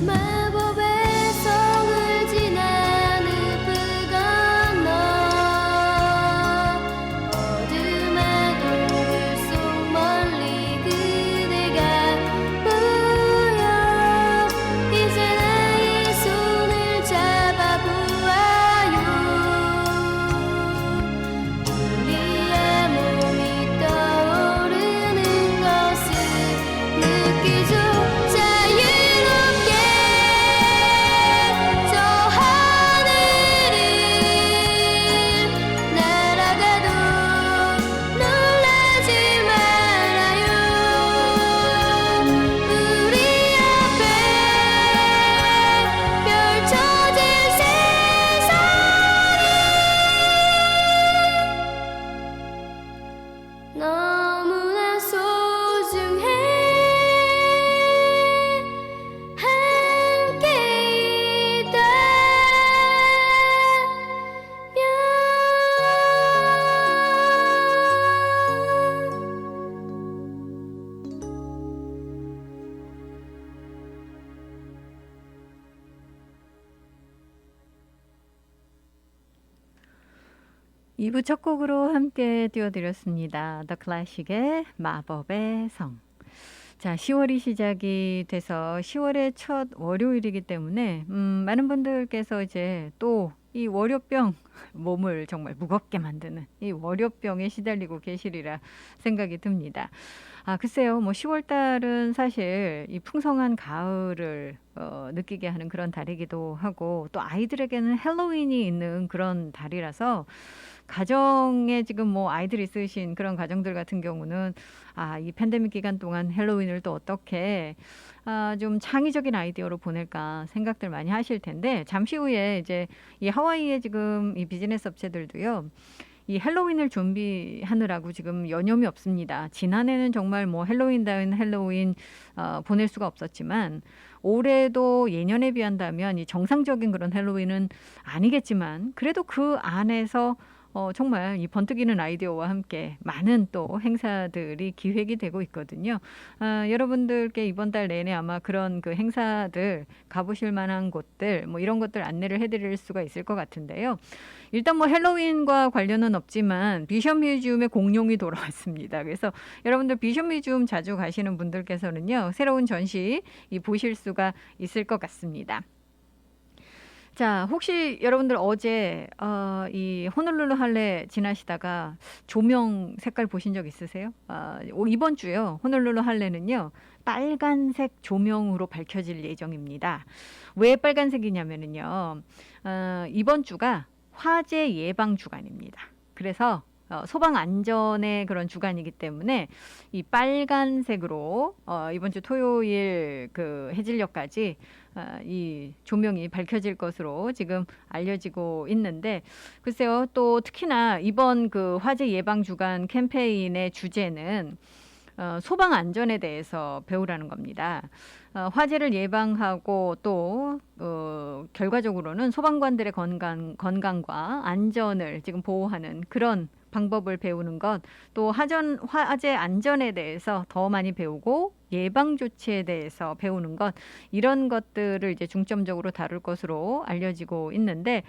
마법의 성을 지나 늪을 건너 어둠의 동굴 속 멀리 그대가 보여 이제 나의 손을 잡아보아요 우리의 몸이 떠오르는 것을 느끼죠 자유롭게 저 하늘을 날아가도 놀라지 말아요 우리 앞에 펼쳐질 세상이 너무나 소중해 함께 있다면 이부 첫 곡으로 함께 띄워드렸습니다. The Classic의 마법의 성. 자, 10월이 시작이 돼서 10월의 첫 월요일이기 때문에 많은 분들께서 이제 또 이 월요병 몸을 정말 무겁게 만드는 이 월요병에 시달리고 계시리라 생각이 듭니다. 아, 글쎄요. 뭐 10월 달은 사실 이 풍성한 가을을 느끼게 하는 그런 달이기도 하고 또 아이들에게는 헬로윈이 있는 그런 달이라서 가정에 지금 뭐 아이들 있으신 그런 가정들 같은 경우는 아, 이 팬데믹 기간 동안 헬로윈을 또 어떻게 좀 창의적인 아이디어로 보낼까 생각들 많이 하실 텐데 잠시 후에 이제 이 하와이의 지금 이 비즈니스 업체들도요. 이 헬로윈을 준비하느라고 지금 여념이 없습니다. 지난해는 정말 뭐 헬로윈다운 헬로윈 보낼 수가 없었지만 올해도 예년에 비한다면 이 정상적인 그런 헬로윈은 아니겠지만 그래도 그 안에서 정말 이 번뜩이는 아이디어와 함께 많은 또 행사들이 기획이 되고 있거든요. 여러분들께 이번 달 내내 아마 그런 그 행사들 가보실 만한 곳들 뭐 이런 것들 안내를 해드릴 수가 있을 것 같은데요. 일단 뭐 헬로윈과 관련은 없지만 비숍 뮤지엄의 공룡이 돌아왔습니다. 그래서 여러분들 비숍 뮤지엄 자주 가시는 분들께서는요. 새로운 전시 보실 수가 있을 것 같습니다. 자, 혹시 여러분들 어제 이 호놀룰루 할레 지나시다가 조명 색깔 보신 적 있으세요? 이번 주요. 호놀룰루 할레는요. 빨간색 조명으로 밝혀질 예정입니다. 왜 빨간색이냐면요. 이번 주가 화재 예방 주간입니다. 그래서 소방 안전의 그런 주간이기 때문에 이 빨간색으로 이번 주 토요일 그 해질녘까지 이 조명이 밝혀질 것으로 지금 알려지고 있는데 글쎄요 또 특히나 이번 그 화재 예방 주간 캠페인의 주제는 소방 안전에 대해서 배우라는 겁니다. 화재를 예방하고 또 결과적으로는 소방관들의 건강과 안전을 지금 보호하는 그런 방법을 배우는 것, 또 화재 안전에 대해서 더 많이 배우고 예방 조치에 대해서 배우는 것, 이런 것들을 이제 중점적으로 다룰 것으로 알려지고 있는데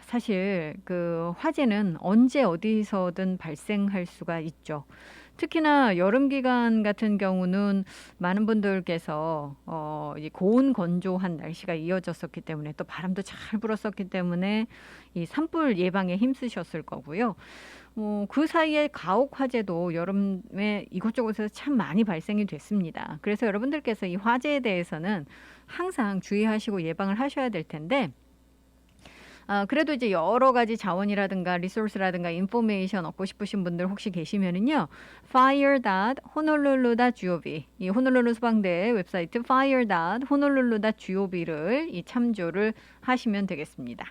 사실 그 화재는 언제 어디서든 발생할 수가 있죠. 특히나 여름 기간 같은 경우는 많은 분들께서 이 고온 건조한 날씨가 이어졌었기 때문에 또 바람도 잘 불었었기 때문에 이 산불 예방에 힘쓰셨을 거고요. 그 사이에 가옥 화재도 여름에 이곳저곳에서 참 많이 발생이 됐습니다. 그래서 여러분들께서 이 화재에 대해서는 항상 주의하시고 예방을 하셔야 될 텐데 그래도 이제 여러 가지 자원이라든가 리소스라든가 인포메이션 얻고 싶으신 분들 혹시 계시면은요. fire.honolulu.gov 이 호놀룰루 소방대 웹사이트 fire.honolulu.gov를 참조를 하시면 되겠습니다.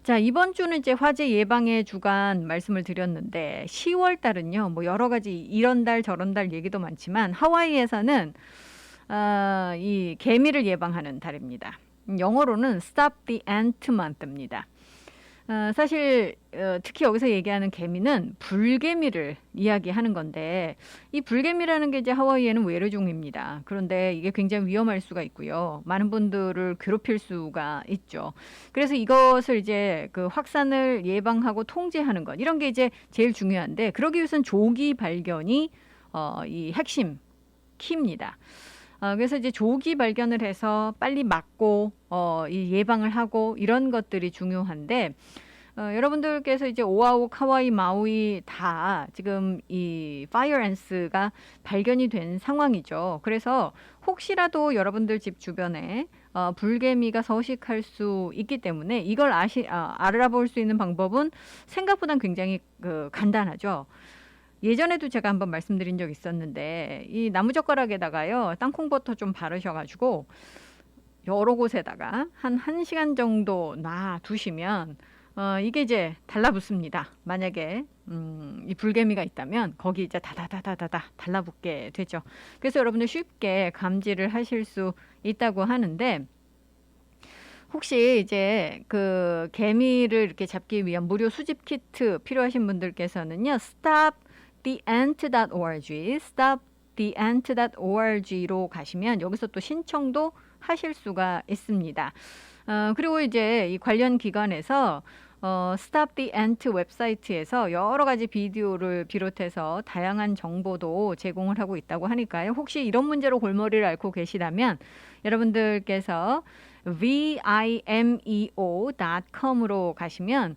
자, 이번 주는 이제 화재 예방의 주간 말씀을 드렸는데 10월 달은요. 뭐 여러 가지 이런 달 저런 달 얘기도 많지만 하와이에서는 이 개미를 예방하는 달입니다. 영어로는 Stop the Ant Month입니다. 사실 특히 여기서 얘기하는 개미는 불개미를 이야기하는 건데 이 불개미라는 게 이제 하와이에는 외래종입니다. 그런데 이게 굉장히 위험할 수가 있고요. 많은 분들을 괴롭힐 수가 있죠. 그래서 이것을 이제 그 확산을 예방하고 통제하는 것 이런 게 이제 제일 중요한데 그러기 위해서는 조기 발견이 이 핵심 키입니다. 그래서 이제 조기 발견을 해서 빨리 막고 이 예방을 하고 이런 것들이 중요한데 여러분들께서 이제 오아욱, 하와이, 마우이 다 지금 이 파이어 앤스가 발견이 된 상황이죠. 그래서 혹시라도 여러분들 집 주변에 불개미가 서식할 수 있기 때문에 이걸 알아볼 수 있는 방법은 생각보다 굉장히 간단하죠. 예전에도 제가 한번 말씀드린 적 있었는데 이 나무젓가락에다가요 땅콩버터 좀 바르셔가지고 여러 곳에다가 한 1시간 정도 놔두시면 이게 이제 달라붙습니다. 만약에 이 불개미가 있다면 거기 이제 다다다다다다 달라붙게 되죠. 그래서 여러분들 쉽게 감지를 하실 수 있다고 하는데 혹시 이제 그 개미를 이렇게 잡기 위한 무료 수집 키트 필요하신 분들께서는요 stoptheant.org stoptheant.org로 가시면 여기서 또 신청도 하실 수가 있습니다. 그리고 이제 이 관련 기관에서 Stop the Ant 웹사이트에서 여러 가지 비디오를 비롯해서 다양한 정보도 제공을 하고 있다고 하니까요. 혹시 이런 문제로 골머리를 앓고 계시다면 여러분들께서 vimeo.com으로 가시면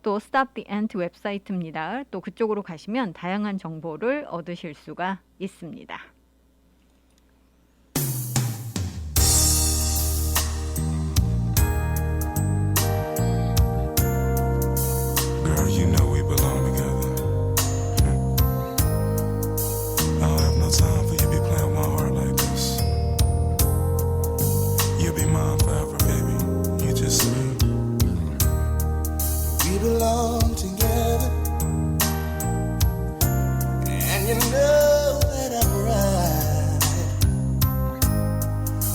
또 Stop the Ant 웹사이트입니다. 또 그쪽으로 가시면 다양한 정보를 얻으실 수가 있습니다. Girl, you know we belong together. I don't have no time for you to be playing with my heart like this. You'll be mine forever, baby. You just say we belong together, and you know that I'm right.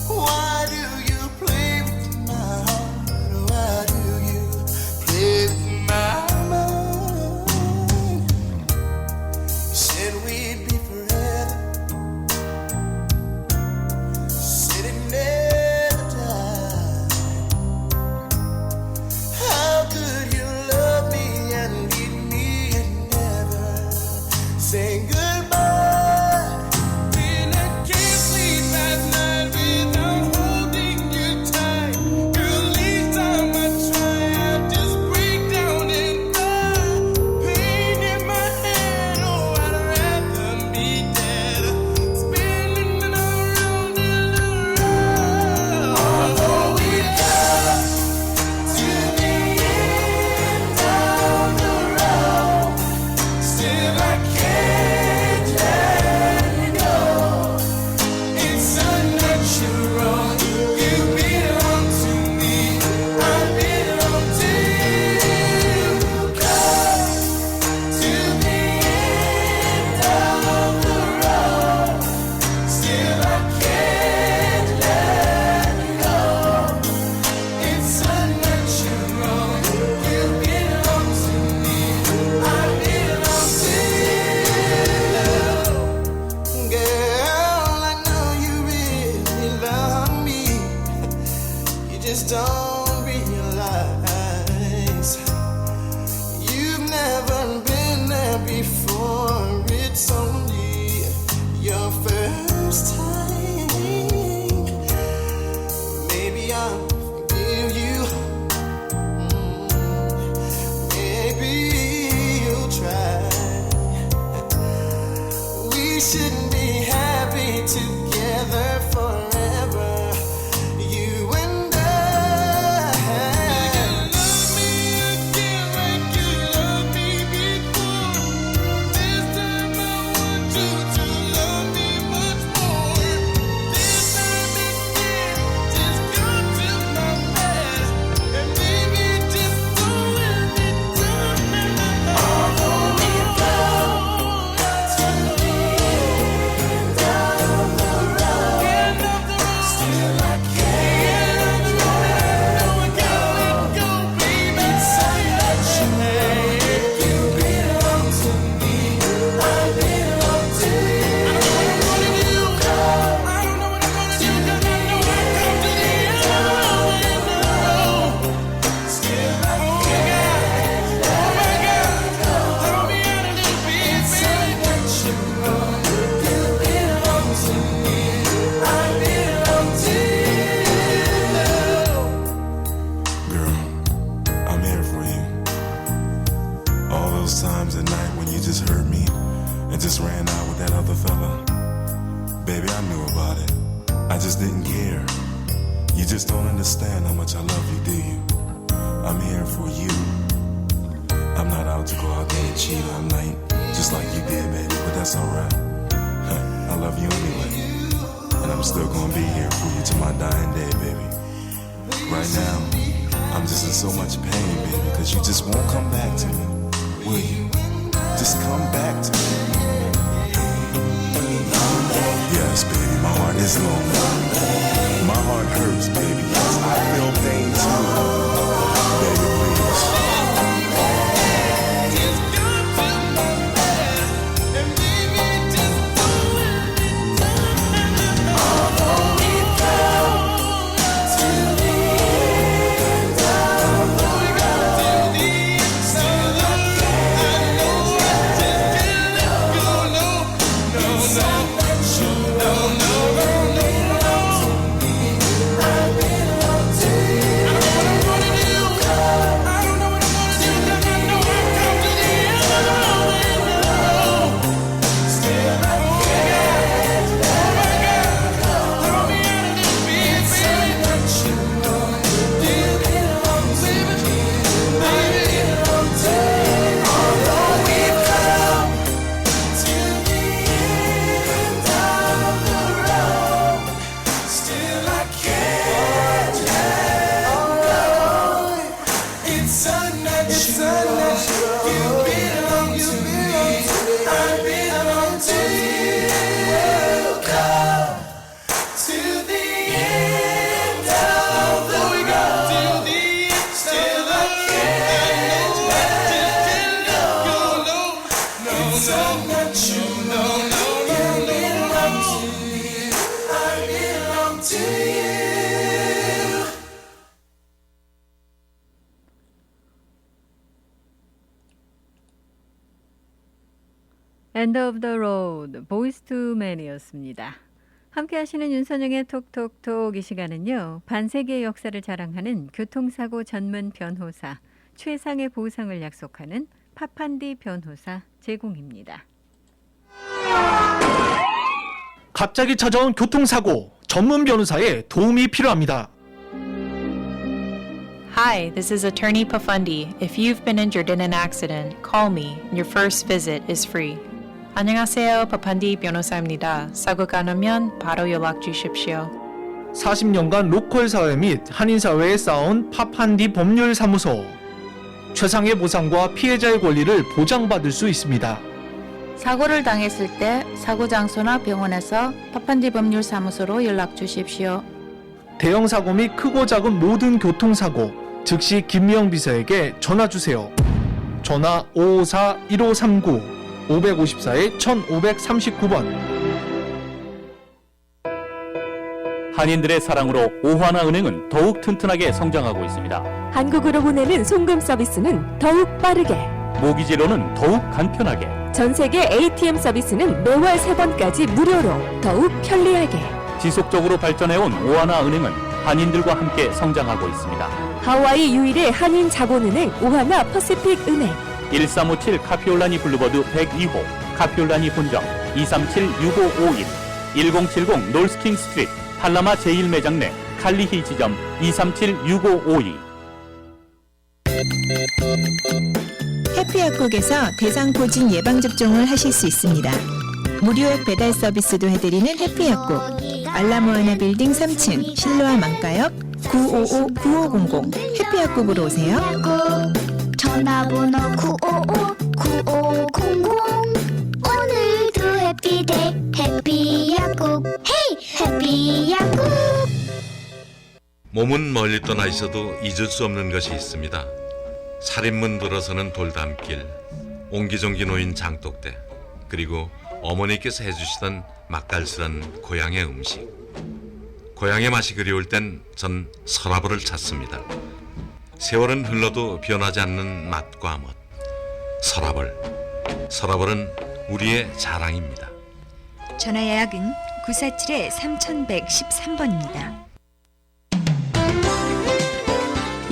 Why do you play with my heart? Why do you play with my mind? Said we'd be forever. Said it never died. How could you love me and leave me and never say goodbye? When I can't sleep at night without holding you tight, girl, each time I try, I just break down and cry. Pain in my head, oh, I'd rather be dead, spinning around and around. Although we got to the end of the road, still I can't let go. It's unnatural. You belong to me, I belong to you. Come to the end of the road, still I can't let go. It's unnatural. You belong to me, I belong to you. Girl, I know you really love me. You just don't realize you've never been there before. It's only your first time. Maybe I'll forgive you. Maybe you'll try. We should be happy together forever, you and I. You love me again like you loved me before. This time I want you to love me much more. This time instead, just go to my bed and baby, just don't let me down. Although we go to the end of the road, I just didn't care. You just don't understand how much I love you, do you? I'm here for you. I'm not out to go out there and cheat all night, just like you did, baby, but that's alright. I love you anyway, and I'm still gonna be here for you to my dying day, baby. Right now, I'm just in so much pain, baby, because you just won't come back to me, will you? Just come back to me. Yes, baby, my heart is lonely. My heart hurts, baby. Yes, I feel pain too. Baby, please. End of the Road, Boyz II Men이었습니다. 함께 하시는 윤선영의 톡톡톡 이 시간은요. 반세기의 역사를 자랑하는 교통사고 전문 변호사, 최상의 보상을 약속하는 파판디 변호사 제공입니다. 갑자기 찾아온 교통사고, 전문 변호사의 도움이 필요합니다. Hi, this is Attorney Pafundi. If you've been injured in an accident, call me. Your first visit is free. 안녕하세요, 파판디 변호사입니다. 사고가 나면 바로 연락 주십시오. 40년간 로컬 사회 및 한인 사회에 쌓아온 파판디 법률사무소. 최상의 보상과 피해자의 권리를 보장받을 수 있습니다. 사고를 당했을 때 사고 장소나 병원에서 파판디 법률사무소로 연락 주십시오. 대형 사고 및 크고 작은 모든 교통사고, 즉시 김미영 비서에게 전화 주세요. 전화 554-1539 554-1539번. 한인들의 사랑으로 오하나은행은 더욱 튼튼하게 성장하고 있습니다. 한국으로 보내는 송금 서비스는 더욱 빠르게, 모기지로는 더욱 간편하게, 전 세계 ATM 서비스는 매월 3번까지 무료로 더욱 편리하게. 지속적으로 발전해온 오하나은행은 한인들과 함께 성장하고 있습니다. 하와이 유일의 한인 자본은행 오하나 퍼시픽 은행. 1357 카피올라니 블루버드 102호, 카피올라니 본점 237-6551, 1070 놀스킹 스트리트, 팔라마 제1매장 내 칼리히 지점 237-6552. 해피약국에서 대상포진 예방접종을 하실 수 있습니다. 무료액 배달 서비스도 해드리는 해피약국. 알라모아나 빌딩 3층 실로아 망가역 955-9500 해피약국으로 오세요. 전화번호 955-9500 오늘도 해피데이 해피약국 헤이 해피약국. 몸은 멀리 떠나 있어도 잊을 수 없는 것이 있습니다. 살인문 들어서는 돌담길, 옹기종기 놓인 장독대, 그리고 어머니께서 해주시던 맛깔스런 고향의 음식. 고향의 맛이 그리울 땐 전 서라벌을 찾습니다. 세월은 흘러도 변하지 않는 맛과 멋. 서라벌. 서라벌은 우리의 자랑입니다. 전화 예약은 947-3113번입니다.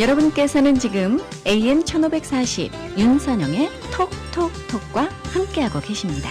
여러분께서는 지금 AM 1540 윤선영의 톡톡톡과 함께하고 계십니다.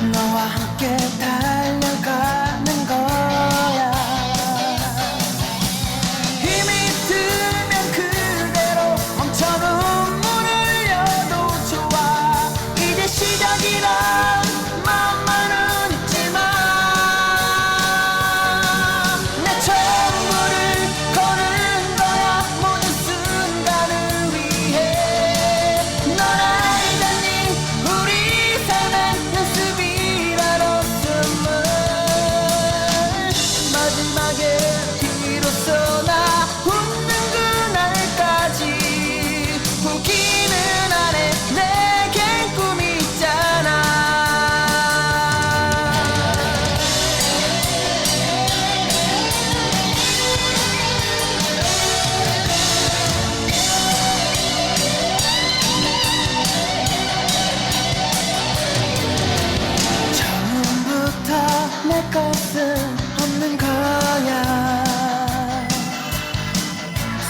너와 함께 달려가는 거야. 힘이 들면 그대로 멈춰 눈물을 흘려도 좋아. 이제 시작이란 마음만은 있지만 내 전부를 거는 거야. 모든 순간을 위해. 넌 알잖니 우리 삶의 연습이란 웃음을. 마지막에 비로소 나 웃는 그날까지 포기는 안 해. 내겐 꿈이 있잖아. 처음부터 내 것은 없는 거야.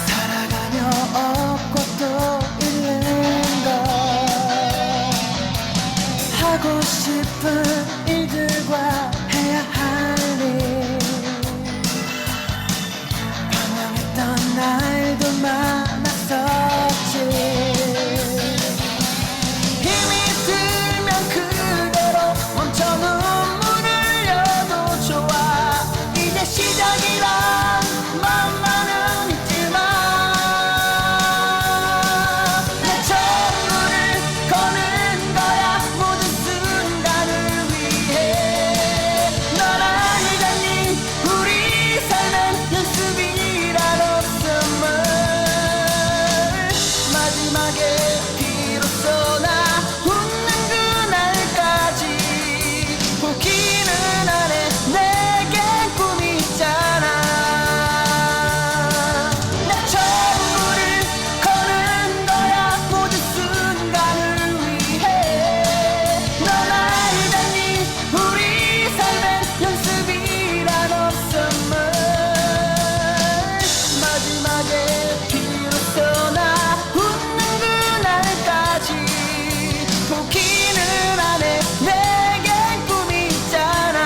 살아가며 얻고 또 잃는 거. 하고 싶은 일들과 해야 할 일. 방황했던 날도 많았었지. 힘이 들면 그대로 멈춰 눈물을 흘려도 좋아. 이제 시작이란 마음만은 있지만 내 전부를 거는 거야. 모든 순간을 위해. 넌 알잖니 우리 삶은 연습이란 웃음을. 마지막에 비로소 나 웃는 그날까지 포기는 안 해. 내겐 꿈이 있잖아. 내 전부를 거는 거야. 모든 순간을 위해. 넌 알잖니 우리 삶의 연습이란 웃음을. 마지막에 비로소 나 웃는 그날까지 포기는 안 해. 내겐 꿈이 있잖아.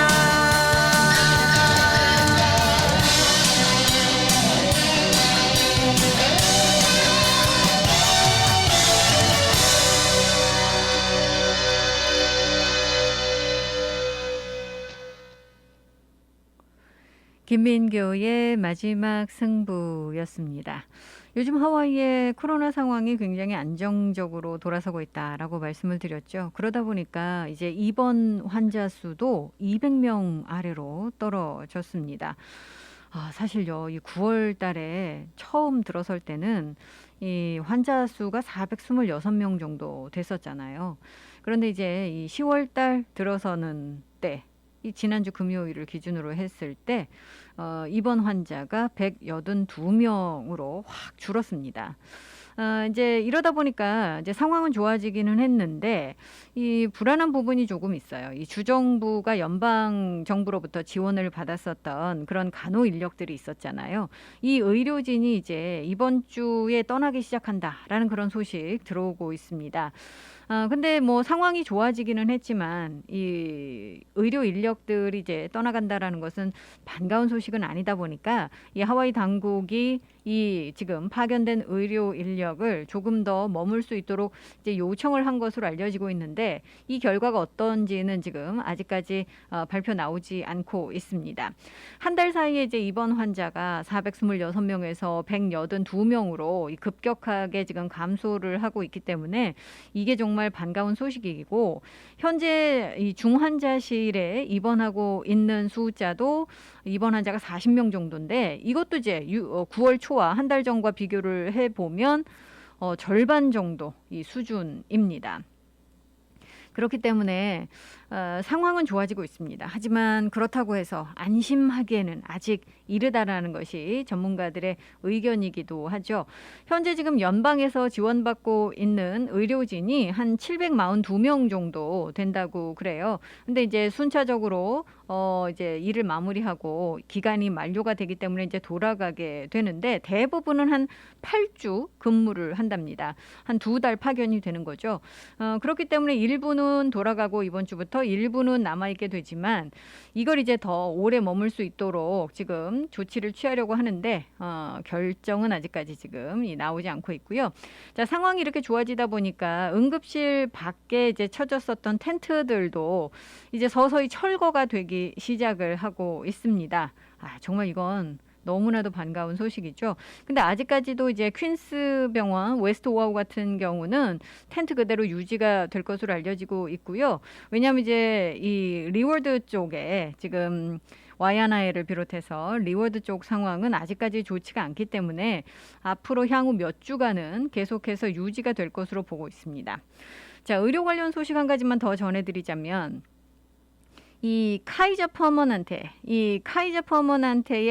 김민교의 마지막 승부였습니다. 요즘 하와이의 코로나 상황이 굉장히 안정적으로 돌아서고 있다라고 말씀을 드렸죠. 그러다 보니까 이제 입원 환자 수도 200명 아래로 떨어졌습니다. 사실요, 이 9월 달에 처음 들어설 때는 이 환자 수가 426명 정도 됐었잖아요. 그런데 이제 이 10월 달 들어서는 때, 이 지난주 금요일을 기준으로 했을 때 입원 환자가 182명으로 확 줄었습니다. 이제 이러다 보니까 이제 상황은 좋아지기는 했는데 이 불안한 부분이 조금 있어요. 이 주정부가 연방 정부로부터 지원을 받았었던 그런 간호 인력들이 있었잖아요. 이 의료진이 이제 이번 주에 떠나기 시작한다라는 그런 소식 들어오고 있습니다. 근데 뭐 상황이 좋아지기는 했지만 이 의료 인력들이 이제 떠나간다라는 것은 반가운 소식은 아니다 보니까 이 하와이 당국이 이 지금 파견된 의료 인력을 조금 더 머물 수 있도록 이제 요청을 한 것으로 알려지고 있는데 이 결과가 어떤지는 지금 아직까지 발표 나오지 않고 있습니다. 한 달 사이에 이제 입원 환자가 426명에서 182명으로 급격하게 지금 감소를 하고 있기 때문에 이게 정말 반가운 소식이고 현재 이 중환자실에 입원하고 있는 수자도 입원 환자가 40명 정도인데 이것도 이제 9월 초와 한 달 전과 비교를 해보면 절반 정도 이 수준입니다. 그렇기 때문에 상황은 좋아지고 있습니다. 하지만 그렇다고 해서 안심하기에는 아직 이르다라는 것이 전문가들의 의견이기도 하죠. 현재 지금 연방에서 지원받고 있는 의료진이 한 742명 정도 된다고 그래요. 근데 이제 순차적으로 이제 일을 마무리하고 기간이 만료가 되기 때문에 이제 돌아가게 되는데 대부분은 한 8주 근무를 한답니다. 한 2달 파견이 되는 거죠. 그렇기 때문에 일부는 돌아가고 이번 주부터 때부터 일부는 남아있게 되지만 이걸 이제 더 오래 머물 수 있도록 지금 조치를 취하려고 하는데 결정은 아직까지 지금 나오지 않고 있고요. 자, 상황이 이렇게 좋아지다 보니까 응급실 밖에 이제 쳐졌었던 텐트들도 이제 서서히 철거가 되기 시작을 하고 있습니다. 정말 이건 너무나도 반가운 소식이죠. 근데 아직까지도 이제 퀸스 병원 웨스트 오하우 같은 경우는 텐트 그대로 유지가 될 것으로 알려지고 있고요. 왜냐하면 이제 이 리워드 쪽에 지금 와이아나이를 비롯해서 리워드 쪽 상황은 아직까지 좋지가 않기 때문에 앞으로 향후 몇 주간은 계속해서 유지가 될 것으로 보고 있습니다. 자, 의료 관련 소식 한 가지만 더 전해드리자면 이 카이저 퍼머넌트의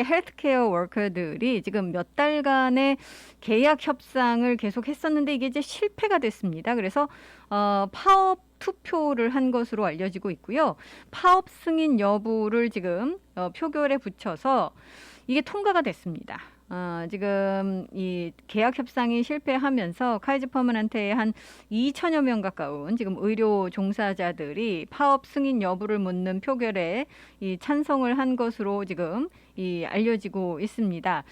헬스케어 워커들이 지금 몇 달간의 계약 협상을 계속 했었는데 이게 이제 실패가 됐습니다. 그래서 파업 투표를 한 것으로 알려지고 있고요. 파업 승인 여부를 지금 표결에 붙여서 이게 통과가 됐습니다. 지금 이 계약 협상이 실패하면서 카이저 퍼머넌트의 한 2천여 명 가까운 지금 의료 종사자들이 파업 승인 여부를 묻는 표결에 이 찬성을 한 것으로 지금 알려지고 있습니다.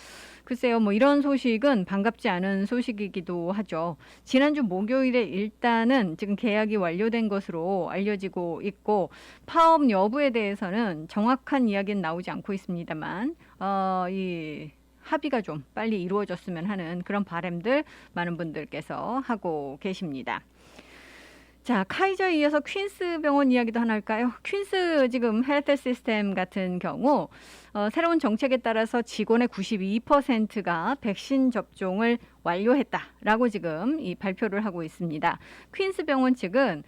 글쎄요, 뭐 이런 소식은 반갑지 않은 소식이기도 하죠. 지난주 목요일에 일단은 지금 계약이 완료된 것으로 알려지고 있고 파업 여부에 대해서는 정확한 이야기는 나오지 않고 있습니다만 이 합의가 좀 빨리 이루어졌으면 하는 그런 바람들 많은 분들께서 하고 계십니다. 자, 카이저에 이어서 퀸스 병원 이야기도 하나 할까요? 퀸스 지금 헬스 시스템 같은 경우 새로운 정책에 따라서 직원의 92%가 백신 접종을 완료했다라고 지금 이 발표를 하고 있습니다. 퀸스 병원 측은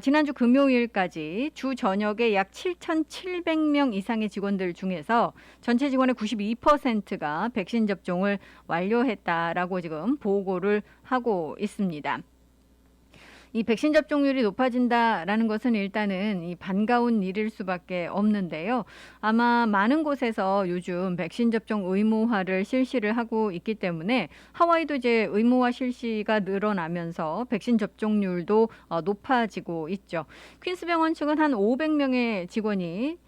지난주 금요일까지 주 저녁에 약 7,700명 이상의 직원들 중에서 전체 직원의 92%가 백신 접종을 완료했다라고 지금 보고를 하고 있습니다. 이 백신 접종률이 높아진다라는 것은 일단은 이 반가운 일일 수밖에 없는데요. 아마 많은 곳에서 요즘 백신 접종 의무화를 실시를 하고 있기 때문에 하와이도 이제 의무화 실시가 늘어나면서 백신 접종률도 높아지고 있죠. 퀸스 병원 측은 한 500명의 직원이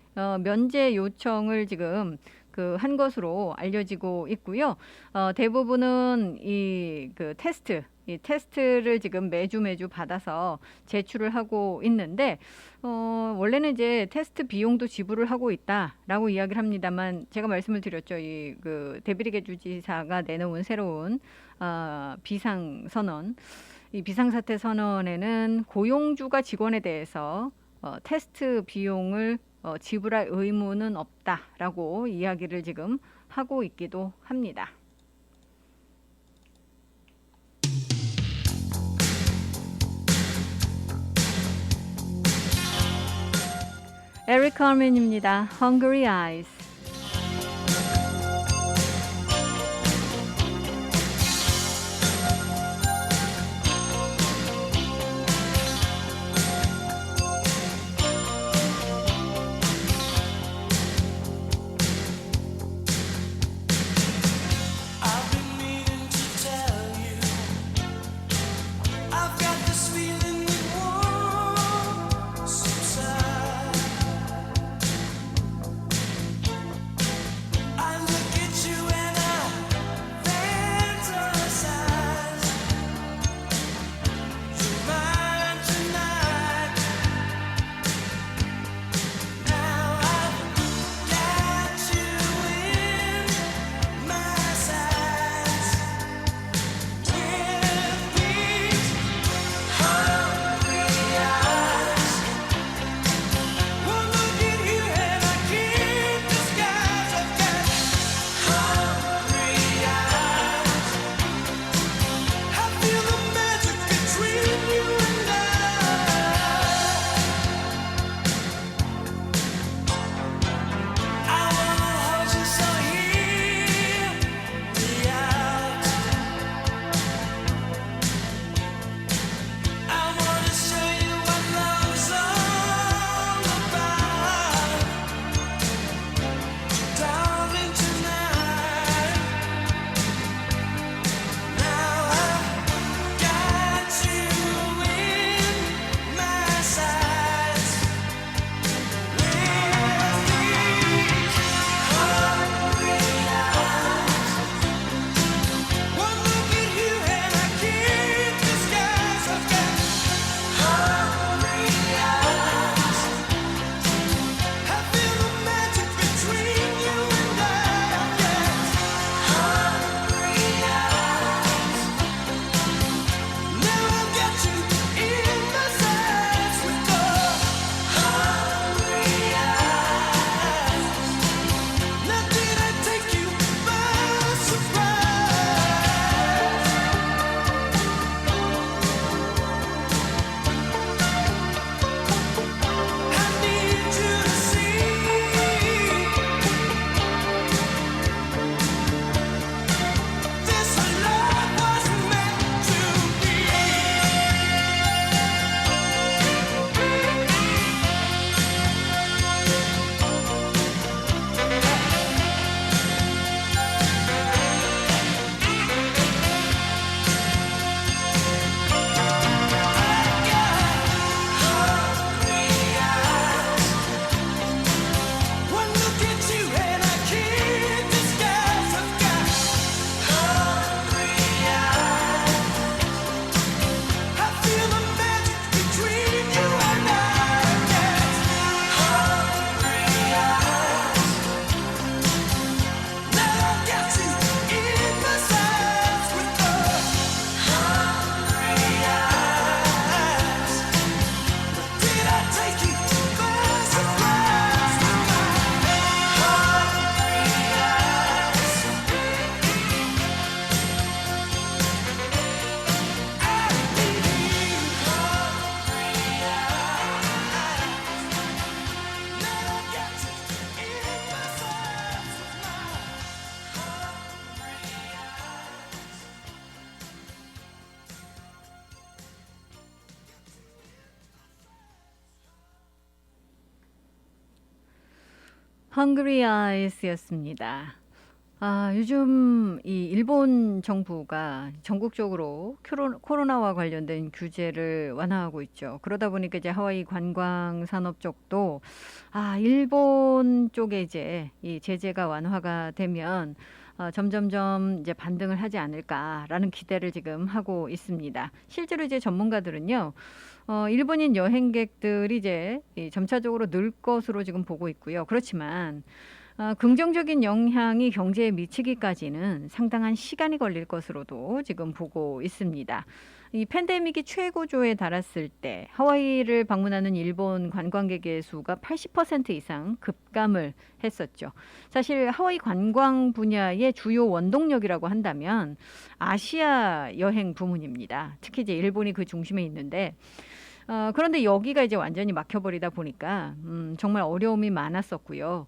면제 요청을 지금 한 것으로 알려지고 있고요. 대부분은 이 테스트를 지금 매주 받아서 제출을 하고 있는데 원래는 이제 테스트 비용도 지불을 하고 있다라고 이야기를 합니다만 제가 말씀을 드렸죠. 데비리게 주지사가 내놓은 새로운 비상 선언, 이 비상사태 선언에는 고용주가 직원에 대해서 테스트 비용을 지불할 의무는 없다라고 이야기를 지금 하고 있기도 합니다. 에릭 카먼입니다. Hungry Eyes. Feeling it won't subside. Hungry Eyes였습니다. 요즘 이 일본 정부가 전국적으로 코로나와 관련된 규제를 완화하고 있죠. 그러다 보니까 이제 하와이 관광 산업 쪽도 일본 쪽에 이제 이 제재가 완화가 되면 점점점 이제 반등을 하지 않을까라는 기대를 지금 하고 있습니다. 실제로 이제 전문가들은요, 일본인 여행객들이 이제 점차적으로 늘 것으로 지금 보고 있고요. 그렇지만 긍정적인 영향이 경제에 미치기까지는 상당한 시간이 걸릴 것으로도 지금 보고 있습니다. 이 팬데믹이 최고조에 달했을 때 하와이를 방문하는 일본 관광객의 수가 80% 이상 급감을 했었죠. 사실 하와이 관광 분야의 주요 원동력이라고 한다면 아시아 여행 부문입니다. 특히 이제 일본이 그 중심에 있는데 그런데 여기가 이제 완전히 막혀버리다 보니까 정말 어려움이 많았었고요.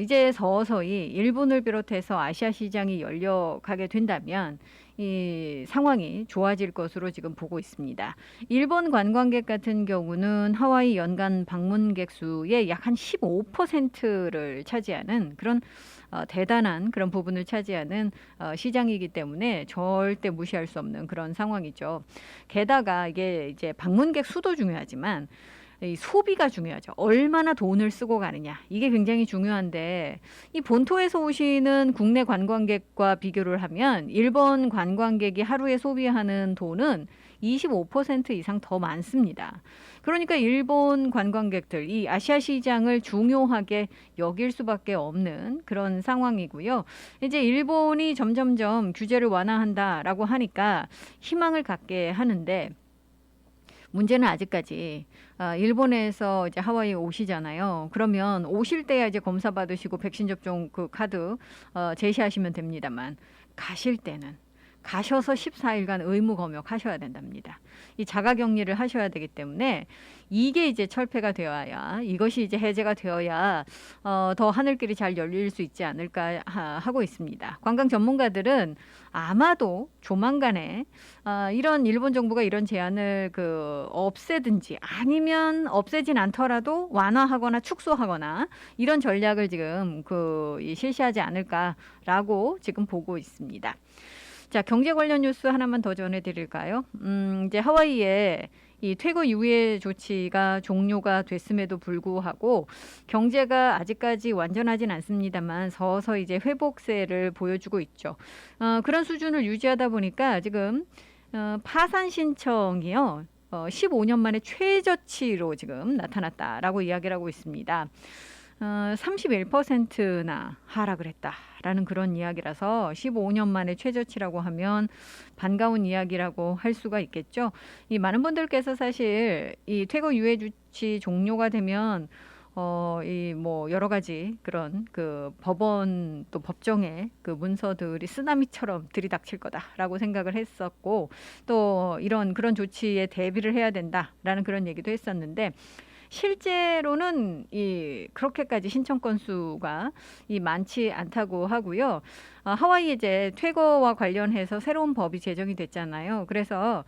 이제 서서히 일본을 비롯해서 아시아 시장이 열려가게 된다면 이 상황이 좋아질 것으로 지금 보고 있습니다. 일본 관광객 같은 경우는 하와이 연간 방문객 수의 약 한 15%를 차지하는 그런 대단한 그런 부분을 차지하는 시장이기 때문에 절대 무시할 수 없는 그런 상황이죠. 게다가 이게 이제 방문객 수도 중요하지만 이 소비가 중요하죠. 얼마나 돈을 쓰고 가느냐. 이게 굉장히 중요한데 이 본토에서 오시는 국내 관광객과 비교를 하면 일본 관광객이 하루에 소비하는 돈은 25% 이상 더 많습니다. 그러니까 일본 관광객들, 이 아시아 시장을 중요하게 여길 수밖에 없는 그런 상황이고요. 이제 일본이 점점점 규제를 완화한다라고 하니까 희망을 갖게 하는데 문제는 아직까지 일본에서 이제 하와이에 오시잖아요. 그러면 오실 때야 이제 검사 받으시고 백신 접종 그 카드 제시하시면 됩니다만 가실 때는 가셔서 14일간 의무 검역하셔야 된답니다. 이 자가격리를 하셔야 되기 때문에 이게 이제 철폐가 되어야 이것이 이제 해제가 되어야 더 하늘길이 잘 열릴 수 있지 않을까 하고 있습니다. 관광 전문가들은 아마도 조만간에 이런 일본 정부가 이런 제한을 없애든지 아니면 없애진 않더라도 완화하거나 축소하거나 이런 전략을 지금 실시하지 않을까라고 지금 보고 있습니다. 자, 경제 관련 뉴스 하나만 더 전해드릴까요? 이제 하와이에 이 퇴거 유예 조치가 종료가 됐음에도 불구하고 경제가 아직까지 완전하진 않습니다만 서서히 이제 회복세를 보여주고 있죠. 그런 수준을 유지하다 보니까 지금 파산 신청이요. 15년 만에 최저치로 지금 나타났다라고 이야기를 하고 있습니다. 31%나 하락을 했다라는 그런 이야기라서 15년 만에 최저치라고 하면 반가운 이야기라고 할 수가 있겠죠. 이 많은 분들께서 사실 이 퇴거 유예 조치 종료가 되면 이 뭐 여러 가지 그런 법원 또 법정의 문서들이 쓰나미처럼 들이닥칠 거다라고 생각을 했었고 또 그런 조치에 대비를 해야 된다라는 그런 얘기도 했었는데 실제로는 그렇게까지 신청 건수가 많지 않다고 하고요. 하와이에 이제 퇴거와 관련해서 새로운 법이 제정이 됐잖아요. 그래서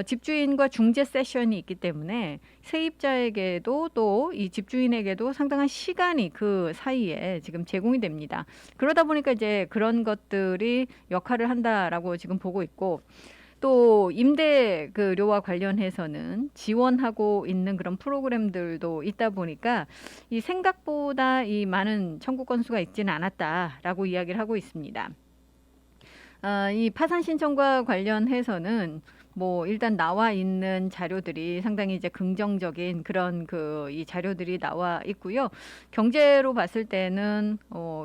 집주인과 중재 세션이 있기 때문에 세입자에게도 또 이 집주인에게도 상당한 시간이 그 사이에 지금 제공이 됩니다. 그러다 보니까 이제 그런 것들이 역할을 한다라고 지금 보고 있고 또 임대료와 관련해서는 지원하고 있는 그런 프로그램들도 있다 보니까 이 생각보다 이 많은 청구 건수가 있지는 않았다라고 이야기를 하고 있습니다. 이 파산 신청과 관련해서는 뭐 일단 나와 있는 자료들이 상당히 이제 긍정적인 그런 이 자료들이 나와 있고요. 경제로 봤을 때는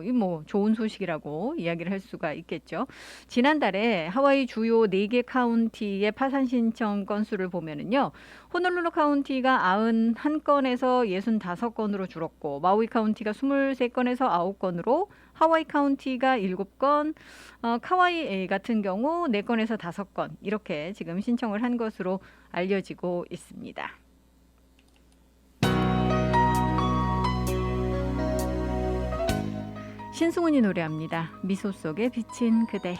이 뭐 좋은 소식이라고 이야기를 할 수가 있겠죠. 지난달에 하와이 주요 4개 카운티의 파산 신청 건수를 보면은요. 호놀룰루 카운티가 91건에서 65건으로 줄었고 마우이 카운티가 23건에서 9건으로 하와이 카운티가 7건, 카와이 같은 경우 4건에서 5건 이렇게 지금 신청을 한 것으로 알려지고 있습니다. 신승훈이 노래합니다. 미소 속에 비친 그대.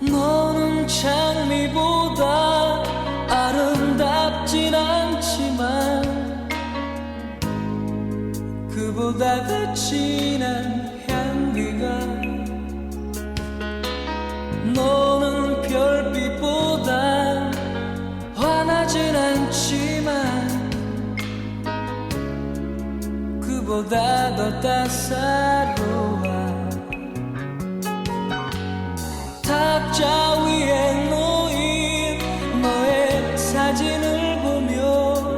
너는 장미 젤리보다 아름답진 않지만 그보다 더 진한 향기가 너는 별빛보다 환하진 않지만 그보다 더 따사로워 탁자 위에 놓인 너의 사진을 보며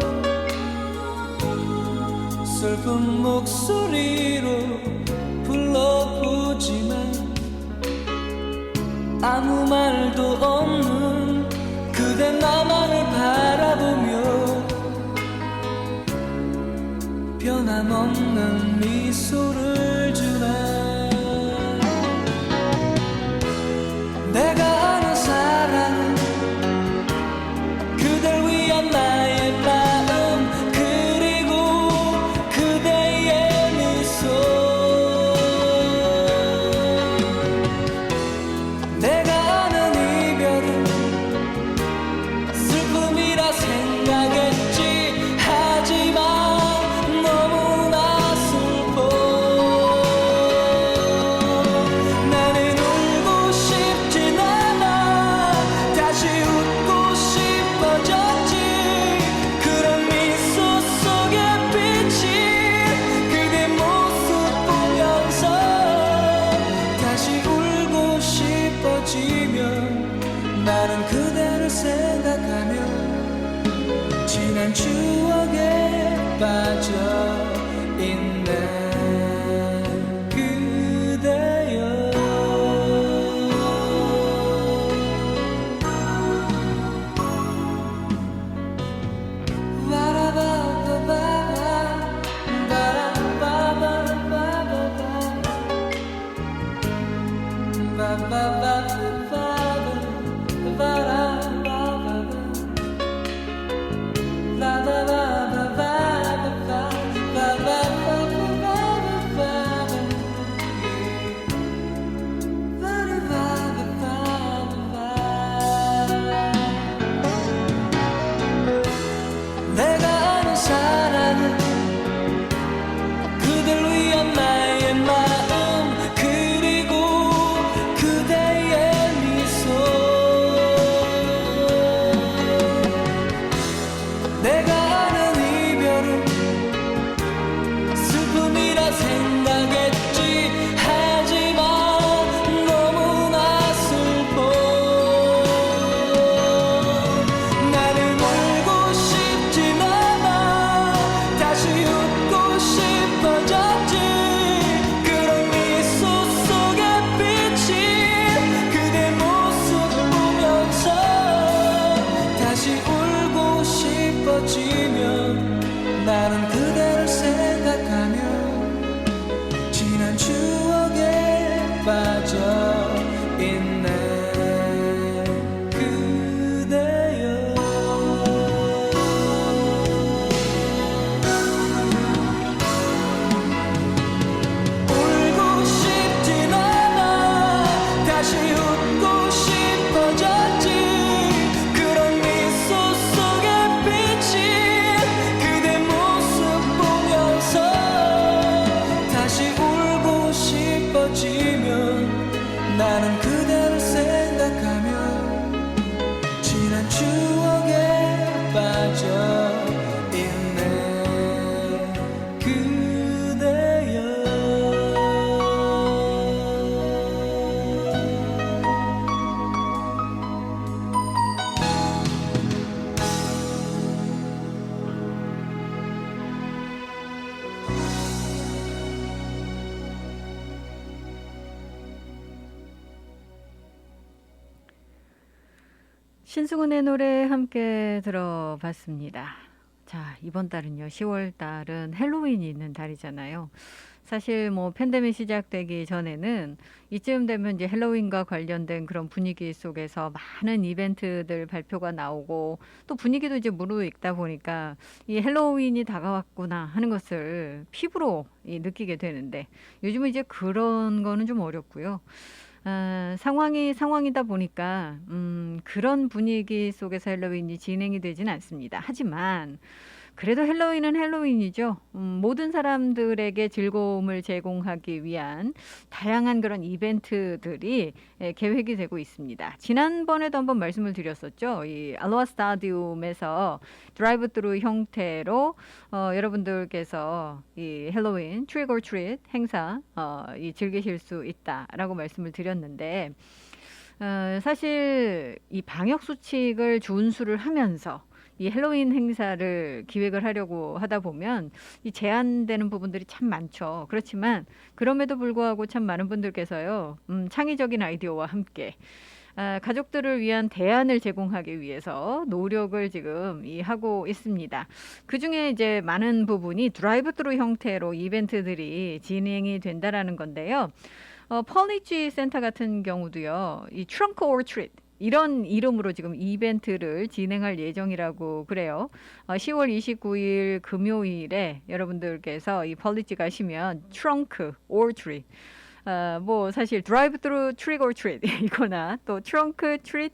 슬픈 목소리로 불러보지만 아무 말도 없는 그대 나만을 바라보며 변함없는 미소를 주네. 내가 아는 사랑은 그댈 위한 나의 마음 그리고 그대의 미소. 내가 아는 이별은 슬픔이라 생각했지 하지만 너무나 슬퍼. 나는 울고 싶진 않아 다시 웃고 싶어졌지. 그런 미소 속에 비친 그대 모습 보면서 다시 울고 싶어지면 나는 그대를 생각하며 지난 추억에 빠져 있네. 그대여 내가 아는 사랑은 그댈 위한 나의 마음 그리고 그대의 미소. 내가 아는 이별은 슬픔이라 생각했지 하지만 너무나 슬퍼. 나는 울고 싶진 않아 다시 웃고 싶어졌지. 그런 미소 속에 비친 그대 모습 보면서 다시 울고 싶어지면 나는 그대를 생각하며 지난 추억에 빠져 있네. 그대여 울고 싶진 않아 다시 웃고 싶어졌지. 그런 미소 속에 비친 그대 모습 보면서 다시 울고 싶어지면 나는 그대를 생각하며 지난 추억에 빠져 있네. 그대여 신승훈의 노래 함께 들어봤습니다. 자, 이번 달은요, 10월 달은 헬로윈이 있는 달이잖아요. 사실 뭐 팬데믹 시작되기 전에는 이쯤 되면 이제 헬로윈과 관련된 그런 분위기 속에서 많은 이벤트들 발표가 나오고 또 분위기도 이제 무르익다 보니까 이 헬로윈이 다가왔구나 하는 것을 피부로 느끼게 되는데 요즘은 이제 그런 거는 좀 어렵고요. 상황이다 보니까 그런 분위기 속에서 헬로윈이 진행이 되진 않습니다. 하지만 그래도 헬로윈은 헬로윈이죠. 모든 사람들에게 즐거움을 제공하기 위한 다양한 그런 이벤트들이 계획이 되고 있습니다. 지난번에도 한번 말씀을 드렸었죠. 이 알로하 스타디움에서 드라이브 스루 형태로 여러분들께서 이 헬로윈 트릭 올 트릿 행사 즐기실 수 있다라고 말씀을 드렸는데 사실 이 방역 수칙을 준수를 하면서 이 헬로윈 행사를 기획을 하려고 하다 보면 이 제한되는 부분들이 참 많죠. 그렇지만 그럼에도 불구하고 참 많은 분들께서요, 창의적인 아이디어와 함께 가족들을 위한 대안을 제공하기 위해서 노력을 지금 하고 있습니다. 그 중에 이제 많은 부분이 드라이브 스루 형태로 이벤트들이 진행이 된다라는 건데요. 펄리지 센터 같은 경우도요, 이 트렁크 올 트릿 이런 이름으로 지금 이벤트를 진행할 예정이라고 그래요. 10월 29일 금요일에 여러분들께서 이 펄리지 가시면 트렁크 올 트릿 뭐 사실 드라이브 스루 트릭 올 트릿 이거나 또 트렁크 트릿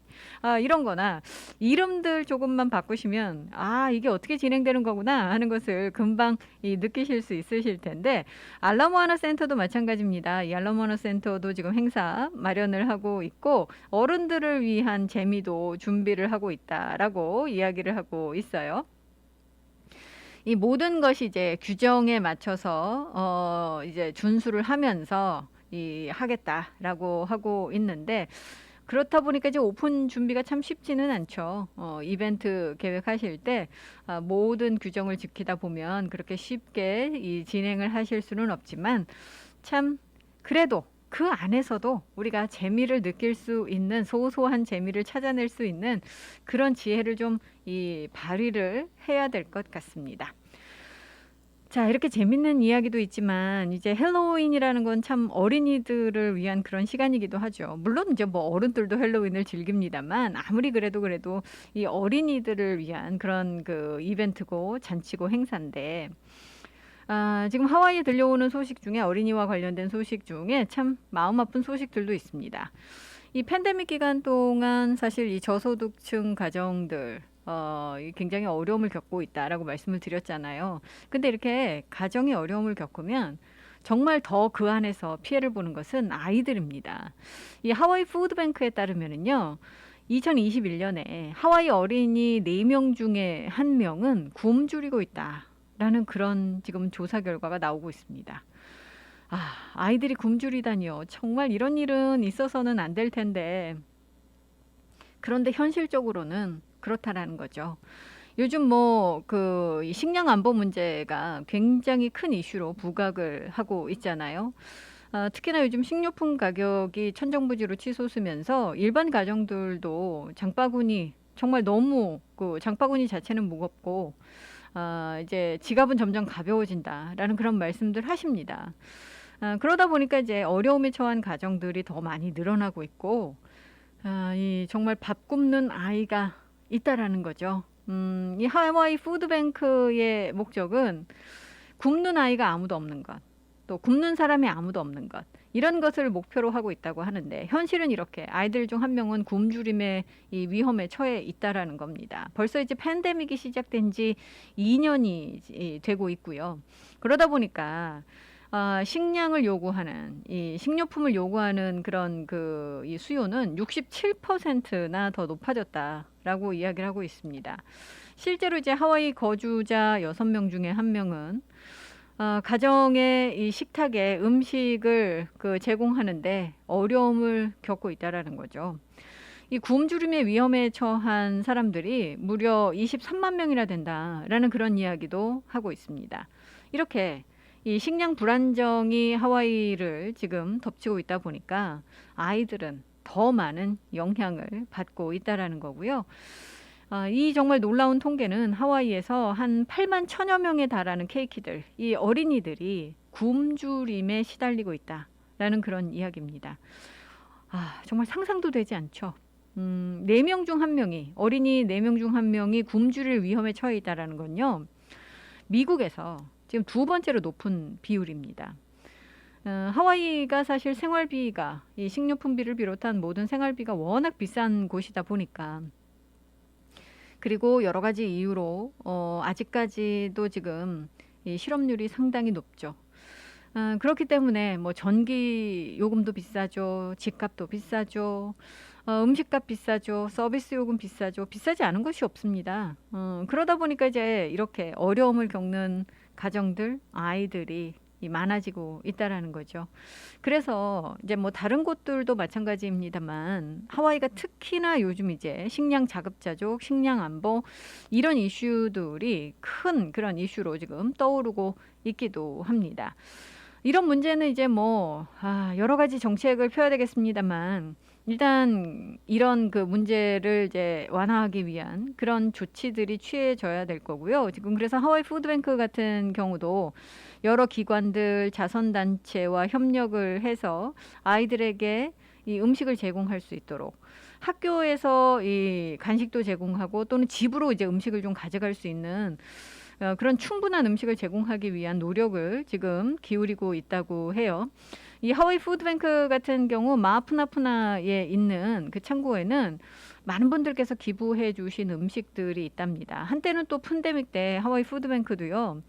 이런 거나 이름들 조금만 바꾸시면 이게 어떻게 진행되는 거구나 하는 것을 금방 느끼실 수 있으실 텐데 알라모아나 센터도 마찬가지입니다. 이 알라모아나 센터도 지금 행사 마련을 하고 있고 어른들을 위한 재미도 준비를 하고 있다라고 이야기를 하고 있어요. 이 모든 것이 이제 규정에 맞춰서 이제 준수를 하면서 하겠다라고 하고 있는데 그렇다 보니까 이제 오픈 준비가 참 쉽지는 않죠. 이벤트 계획하실 때 모든 규정을 지키다 보면 그렇게 쉽게 진행을 하실 수는 없지만 참 그래도 그 안에서도 우리가 재미를 느낄 수 있는 소소한 재미를 찾아낼 수 있는 그런 지혜를 좀 발휘를 해야 될 것 같습니다. 자, 이렇게 재밌는 이야기도 있지만 이제 헬로윈이라는 건 참 어린이들을 위한 그런 시간이기도 하죠. 물론 이제 뭐 어른들도 헬로윈을 즐깁니다만 아무리 그래도 이 어린이들을 위한 그런 그 이벤트고 잔치고 행사인데 지금 하와이에 들려오는 소식 중에 어린이와 관련된 소식 중에 참 마음 아픈 소식들도 있습니다. 이 팬데믹 기간 동안 사실 이 저소득층 가정들 굉장히 어려움을 겪고 있다라고 말씀을 드렸잖아요. 근데 이렇게 가정이 어려움을 겪으면 정말 더 그 안에서 피해를 보는 것은 아이들입니다. 이 하와이 푸드뱅크에 따르면은요, 2021년에 하와이 어린이 4명 중에 1명은 굶주리고 있다라는 그런 지금 조사 결과가 나오고 있습니다. 아이들이 굶주리다니요. 정말 이런 일은 있어서는 안 될 텐데 그런데 현실적으로는 그렇다라는 거죠. 요즘 이 식량 안보 문제가 굉장히 큰 이슈로 부각을 하고 있잖아요. 특히나 요즘 식료품 가격이 천정부지로 치솟으면서 일반 가정들도 장바구니 정말 너무 장바구니 자체는 무겁고 이제 지갑은 점점 가벼워진다라는 그런 말씀들 하십니다. 그러다 보니까 이제 어려움에 처한 가정들이 더 많이 늘어나고 있고 정말 밥 굶는 아이가 있다라는 거죠. 이 하와이 푸드뱅크의 목적은 굶는 아이가 아무도 없는 것, 또 굶는 사람이 아무도 없는 것, 이런 것을 목표로 하고 있다고 하는데 현실은 이렇게 아이들 중 1명은 굶주림의 이 위험에 처해 있다라는 겁니다. 벌써 이제 팬데믹이 시작된 지 2년이 되고 있고요. 그러다 보니까 식량을 요구하는 이 식료품을 요구하는 그런 이 수요는 67%나 더 높아졌다라고 이야기를 하고 있습니다. 실제로 이제 하와이 거주자 6명 중에 1명은 가정의 이 식탁에 음식을 제공하는데 어려움을 겪고 있다라는 거죠. 이 굶주림의 위험에 처한 사람들이 무려 23만 명이나 된다라는 그런 이야기도 하고 있습니다. 이렇게 이 식량 불안정이 하와이를 지금 덮치고 있다 보니까 아이들은 더 많은 영향을 받고 있다라는 거고요. 이 정말 놀라운 통계는 하와이에서 한 8만 1천여 명에 달하는 케이키들, 이 어린이들이 굶주림에 시달리고 있다라는 그런 이야기입니다. 정말 상상도 되지 않죠. 4명 중 1명이, 어린이 4명 중 1명이 굶주릴 위험에 처해 있다라는 건요, 미국에서 지금 2번째로 높은 비율입니다. 하와이가 사실 생활비가 이 식료품비를 비롯한 모든 생활비가 워낙 비싼 곳이다 보니까 그리고 여러 가지 이유로 아직까지도 지금 이 실업률이 상당히 높죠. 그렇기 때문에 뭐 전기 요금도 비싸죠. 집값도 비싸죠. 음식값 비싸죠. 서비스 요금 비싸죠. 비싸지 않은 것이 없습니다. 그러다 보니까 이제 이렇게 어려움을 겪는 가정들, 아이들이 많아지고 있다라는 거죠. 그래서 이제 뭐 다른 곳들도 마찬가지입니다만 하와이가 특히나 요즘 이제 식량 자급자족, 식량 안보 이런 이슈들이 큰 그런 이슈로 지금 떠오르고 있기도 합니다. 이런 문제는 이제 뭐 여러 가지 정책을 펴야 되겠습니다만 일단 이런 그 문제를 이제 완화하기 위한 그런 조치들이 취해져야 될 거고요. 지금 그래서 하와이 푸드뱅크 같은 경우도 여러 기관들, 자선단체와 협력을 해서 아이들에게 이 음식을 제공할 수 있도록 학교에서 이 간식도 제공하고 또는 집으로 이제 음식을 좀 가져갈 수 있는 그런 충분한 음식을 제공하기 위한 노력을 지금 기울이고 있다고 해요. 이 하와이 푸드뱅크 같은 경우 마푸나푸나에 있는 그 창고에는 많은 분들께서 기부해 주신 음식들이 있답니다. 한때는 또 팬데믹 때 하와이 푸드뱅크도요.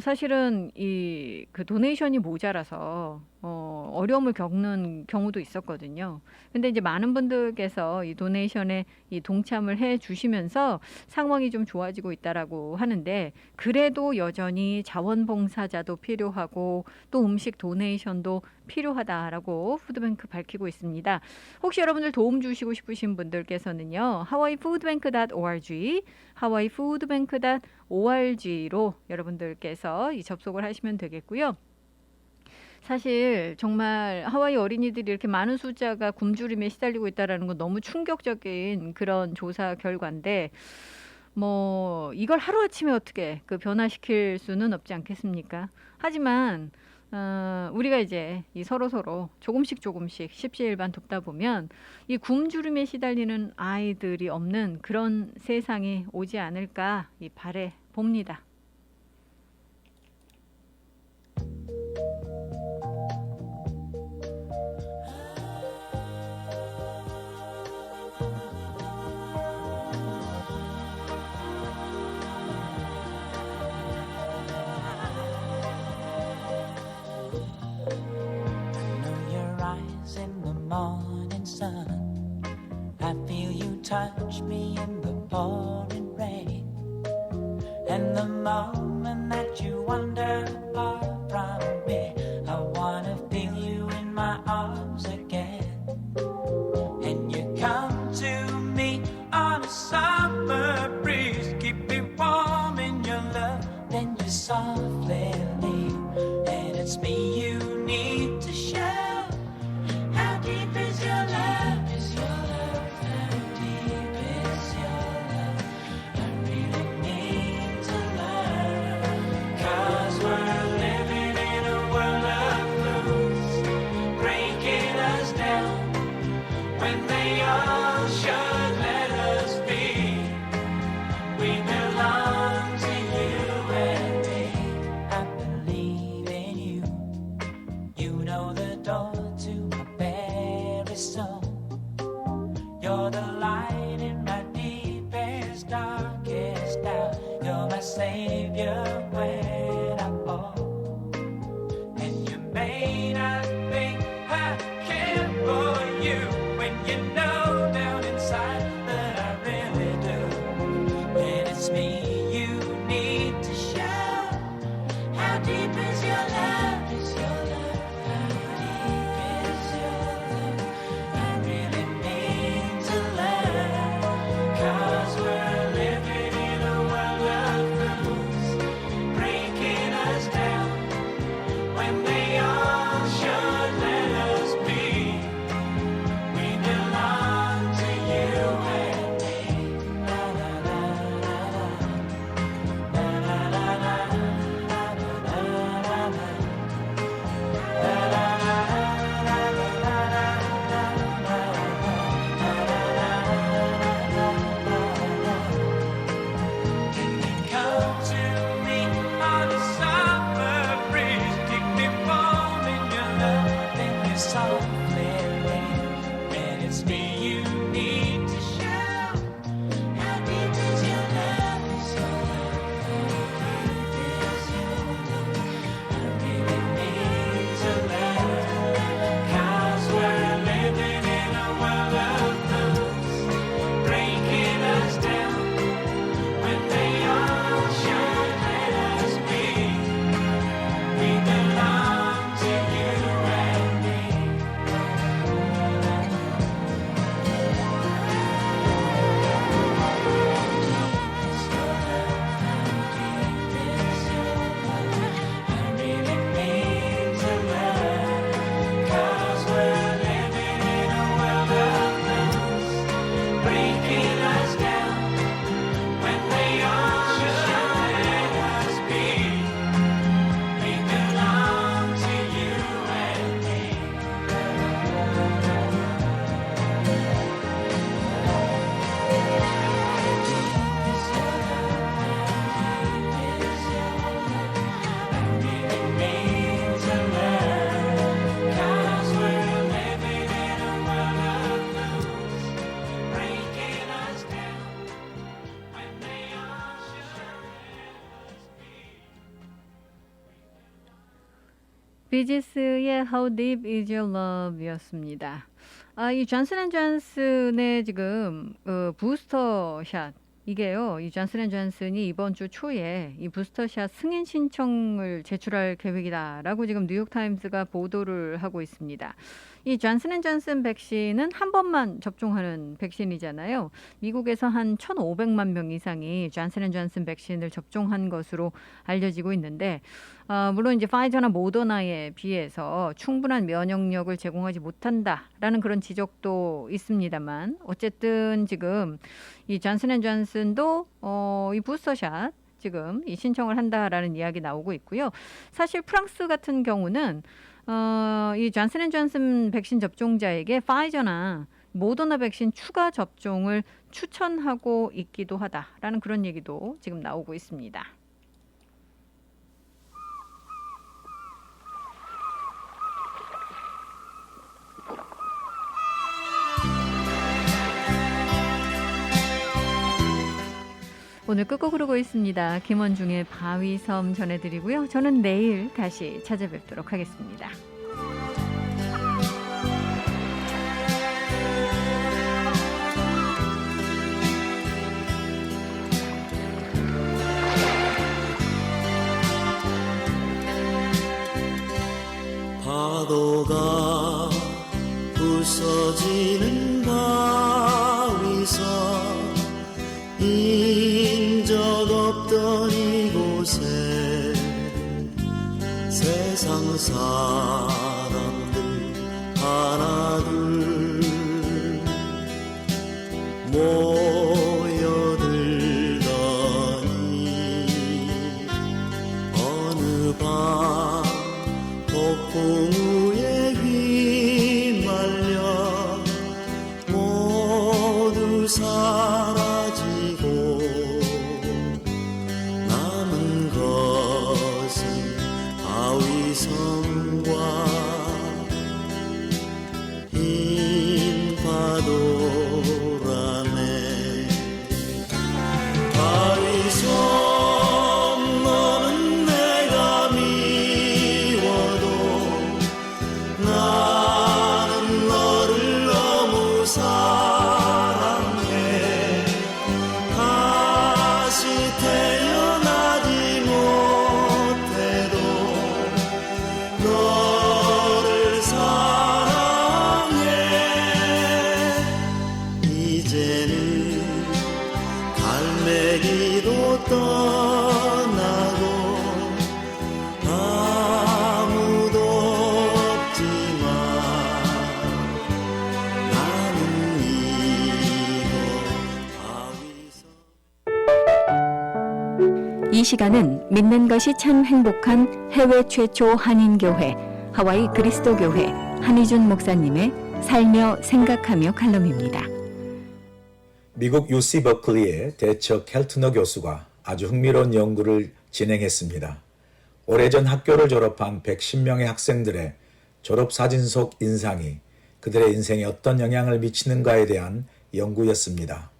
사실은 이 그 도네이션이 모자라서 어려움을 겪는 경우도 있었거든요. 근데 이제 많은 분들께서 이 도네이션에 이 동참을 해 주시면서 상황이 좀 좋아지고 있다라고 하는데 그래도 여전히 자원봉사자도 필요하고 또 음식 도네이션도 필요하다라고 푸드뱅크 밝히고 있습니다. 혹시 여러분들 도움 주시고 싶으신 분들께서는요. hawaiifoodbank.org hawaiifoodbank.org로 여러분들께서 이 접속을 하시면 되겠고요. 사실 정말 하와이 어린이들이 이렇게 많은 숫자가 굶주림에 시달리고 있다는 건 너무 충격적인 그런 조사 결과인데 뭐 이걸 하루아침에 어떻게 그 변화시킬 수는 없지 않겠습니까? 하지만 우리가 이제 이 서로서로 조금씩 십시일반 돕다 보면 이 굶주림에 시달리는 아이들이 없는 그런 세상이 오지 않을까 이 바래 봅니다. In the morning sun, I feel you touch me in the pouring rain. And the moment that you wander far from me, I wanna feel you in my arms again. And you come to me on a summer breeze, keep me warm in your love, then you softly leave. And it's me you need to show. How deep is your love? Is your love? How deep is your love? I really need to learn. 'Cause we're living in a world of fools, breaking us down when they all should let us be. We belong to you and me. I believe in you. You know the door to my very soul. You're the light in my deepest, darkest doubt. You're my savior when I fall. And you may not think I care for you when you know down inside that I really do. And it's me you need to show. How deep is your love? Is your love? How deep is your love? I really need to learn. 'Cause we're living in a world of fools, 비지스의 How Deep Is Your Love였습니다. 이 존슨 앤 존슨의 지금 부스터샷 이게요. 이 존슨 앤 존슨이 이번 주 초에 이 부스터샷 승인 신청을 제출할 계획이다라고 지금 뉴욕타임스가 보도를 하고 있습니다. 이 존슨 앤 존슨 백신은 한 번만 접종하는 백신이잖아요. 미국에서 한 1,500만 명 이상이 존슨 앤 존슨 백신을 접종한 것으로 알려지고 있는데 물론 이제 파이저나 모더나에 비해서 충분한 면역력을 제공하지 못한다라는 그런 지적도 있습니다만 어쨌든 지금 이 존슨 앤 존슨도 이 부스터샷 지금 이 신청을 한다라는 이야기 나오고 있고요. 사실 프랑스 같은 경우는 이 존슨 앤 존슨 백신 접종자에게 파이저나 모더나 백신 추가 접종을 추천하고 있기도 하다라는 그런 얘기도 지금 나오고 있습니다. 오늘 끝곡 흐르고 있습니다. 김원중의 바위섬 전해드리고요. 저는 내일 다시 찾아뵙도록 하겠습니다. 파도가 부서지는 바위섬 인적 없던 이곳에 세상 사람들 하나둘 모여들더니 어느 밤 폭풍 우에 휘말려 모두 사라지고 남은 것은 바위섬과 흰 파도라네. 바위섬 너는 내가 미워도 나는 너를 너무 사랑해. 다시 태어나지 못해도 너를 사랑해. 이제는 갈매기도 떠나고 아무도 없지만 나는 이곳 바위섬. 이 시간은 믿는 것이 참 행복한 해외 최초 한인교회 하와이 그리스도교회 한희준 목사님의 살며 생각하며 칼럼입니다. 미국 UC 버클리의 대처 켈트너 교수가 아주 흥미로운 연구를 진행했습니다. 오래전 학교를 졸업한 110명의 학생들의 졸업사진 속 인상이 그들의 인생에 어떤 영향을 미치는가에 대한 연구였습니다.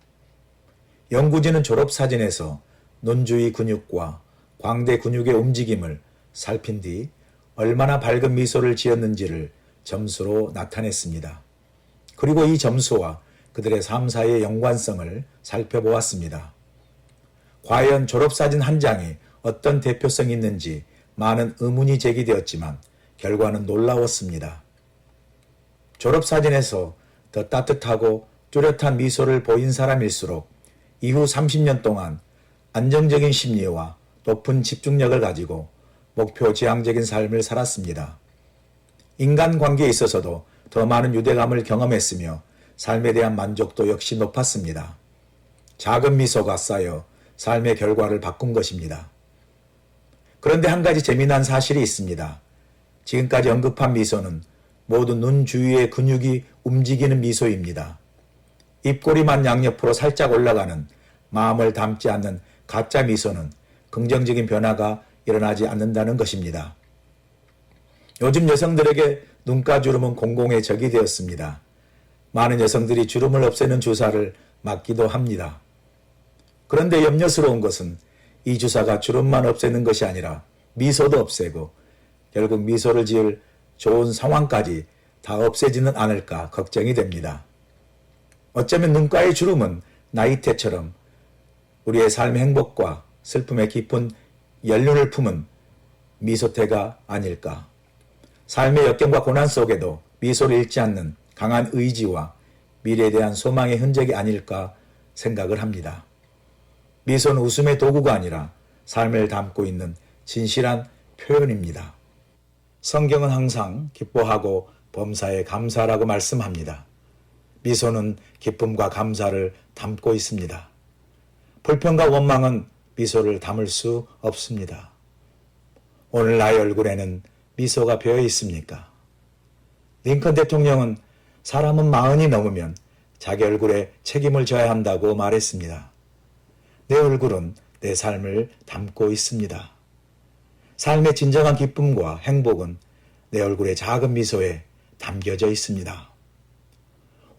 연구진은 졸업사진에서 눈주위 근육과 광대 근육의 움직임을 살핀 뒤 얼마나 밝은 미소를 지었는지를 점수로 나타냈습니다. 그리고 이 점수와 그들의 삶 사이의 연관성을 살펴보았습니다. 과연 졸업사진 한 장이 어떤 대표성이 있는지 많은 의문이 제기되었지만 결과는 놀라웠습니다. 졸업사진에서 더 따뜻하고 뚜렷한 미소를 보인 사람일수록 이후 30년 동안 안정적인 심리와 높은 집중력을 가지고 목표 지향적인 삶을 살았습니다. 인간관계에 있어서도 더 많은 유대감을 경험했으며 삶에 대한 만족도 역시 높았습니다. 작은 미소가 쌓여 삶의 결과를 바꾼 것입니다. 그런데 한 가지 재미난 사실이 있습니다. 지금까지 언급한 미소는 모두 눈 주위의 근육이 움직이는 미소입니다. 입꼬리만 양옆으로 살짝 올라가는 마음을 담지 않는 가짜 미소는 긍정적인 변화가 일어나지 않는다는 것입니다. 요즘 여성들에게 눈가주름은 공공의 적이 되었습니다. 많은 여성들이 주름을 없애는 주사를 맞기도 합니다. 그런데 염려스러운 것은 이 주사가 주름만 없애는 것이 아니라 미소도 없애고 결국 미소를 지을 좋은 상황까지 다 없애지는 않을까 걱정이 됩니다. 어쩌면 눈가의 주름은 나이테처럼 우리의 삶의 행복과 슬픔의 깊은 연륜을 품은 미소태가 아닐까. 삶의 역경과 고난 속에도 미소를 잃지 않는 강한 의지와 미래에 대한 소망의 흔적이 아닐까 생각을 합니다. 미소는 웃음의 도구가 아니라 삶을 담고 있는 진실한 표현입니다. 성경은 항상 기뻐하고 범사에 감사라고 말씀합니다. 미소는 기쁨과 감사를 담고 있습니다. 불평과 원망은 미소를 담을 수 없습니다. 오늘 나의 얼굴에는 미소가 배어 있습니까? 링컨 대통령은 사람은 40이 넘으면 자기 얼굴에 책임을 져야 한다고 말했습니다. 내 얼굴은 내 삶을 담고 있습니다. 삶의 진정한 기쁨과 행복은 내 얼굴의 작은 미소에 담겨져 있습니다.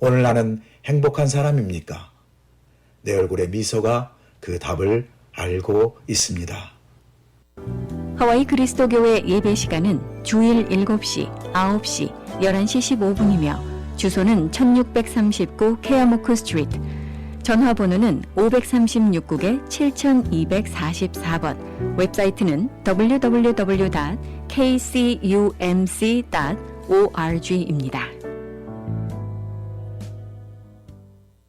오늘 나는 행복한 사람입니까? 내 얼굴의 미소가 그 답을 알고 있습니다. 하와이 그리스도교회 예배 시간은 주일 7시, 9시, 11시 15분이며 주소는 1639 케아모크 스트리트, 전화번호는 536국에 7244번, 웹사이트는 www.kcumc.org입니다.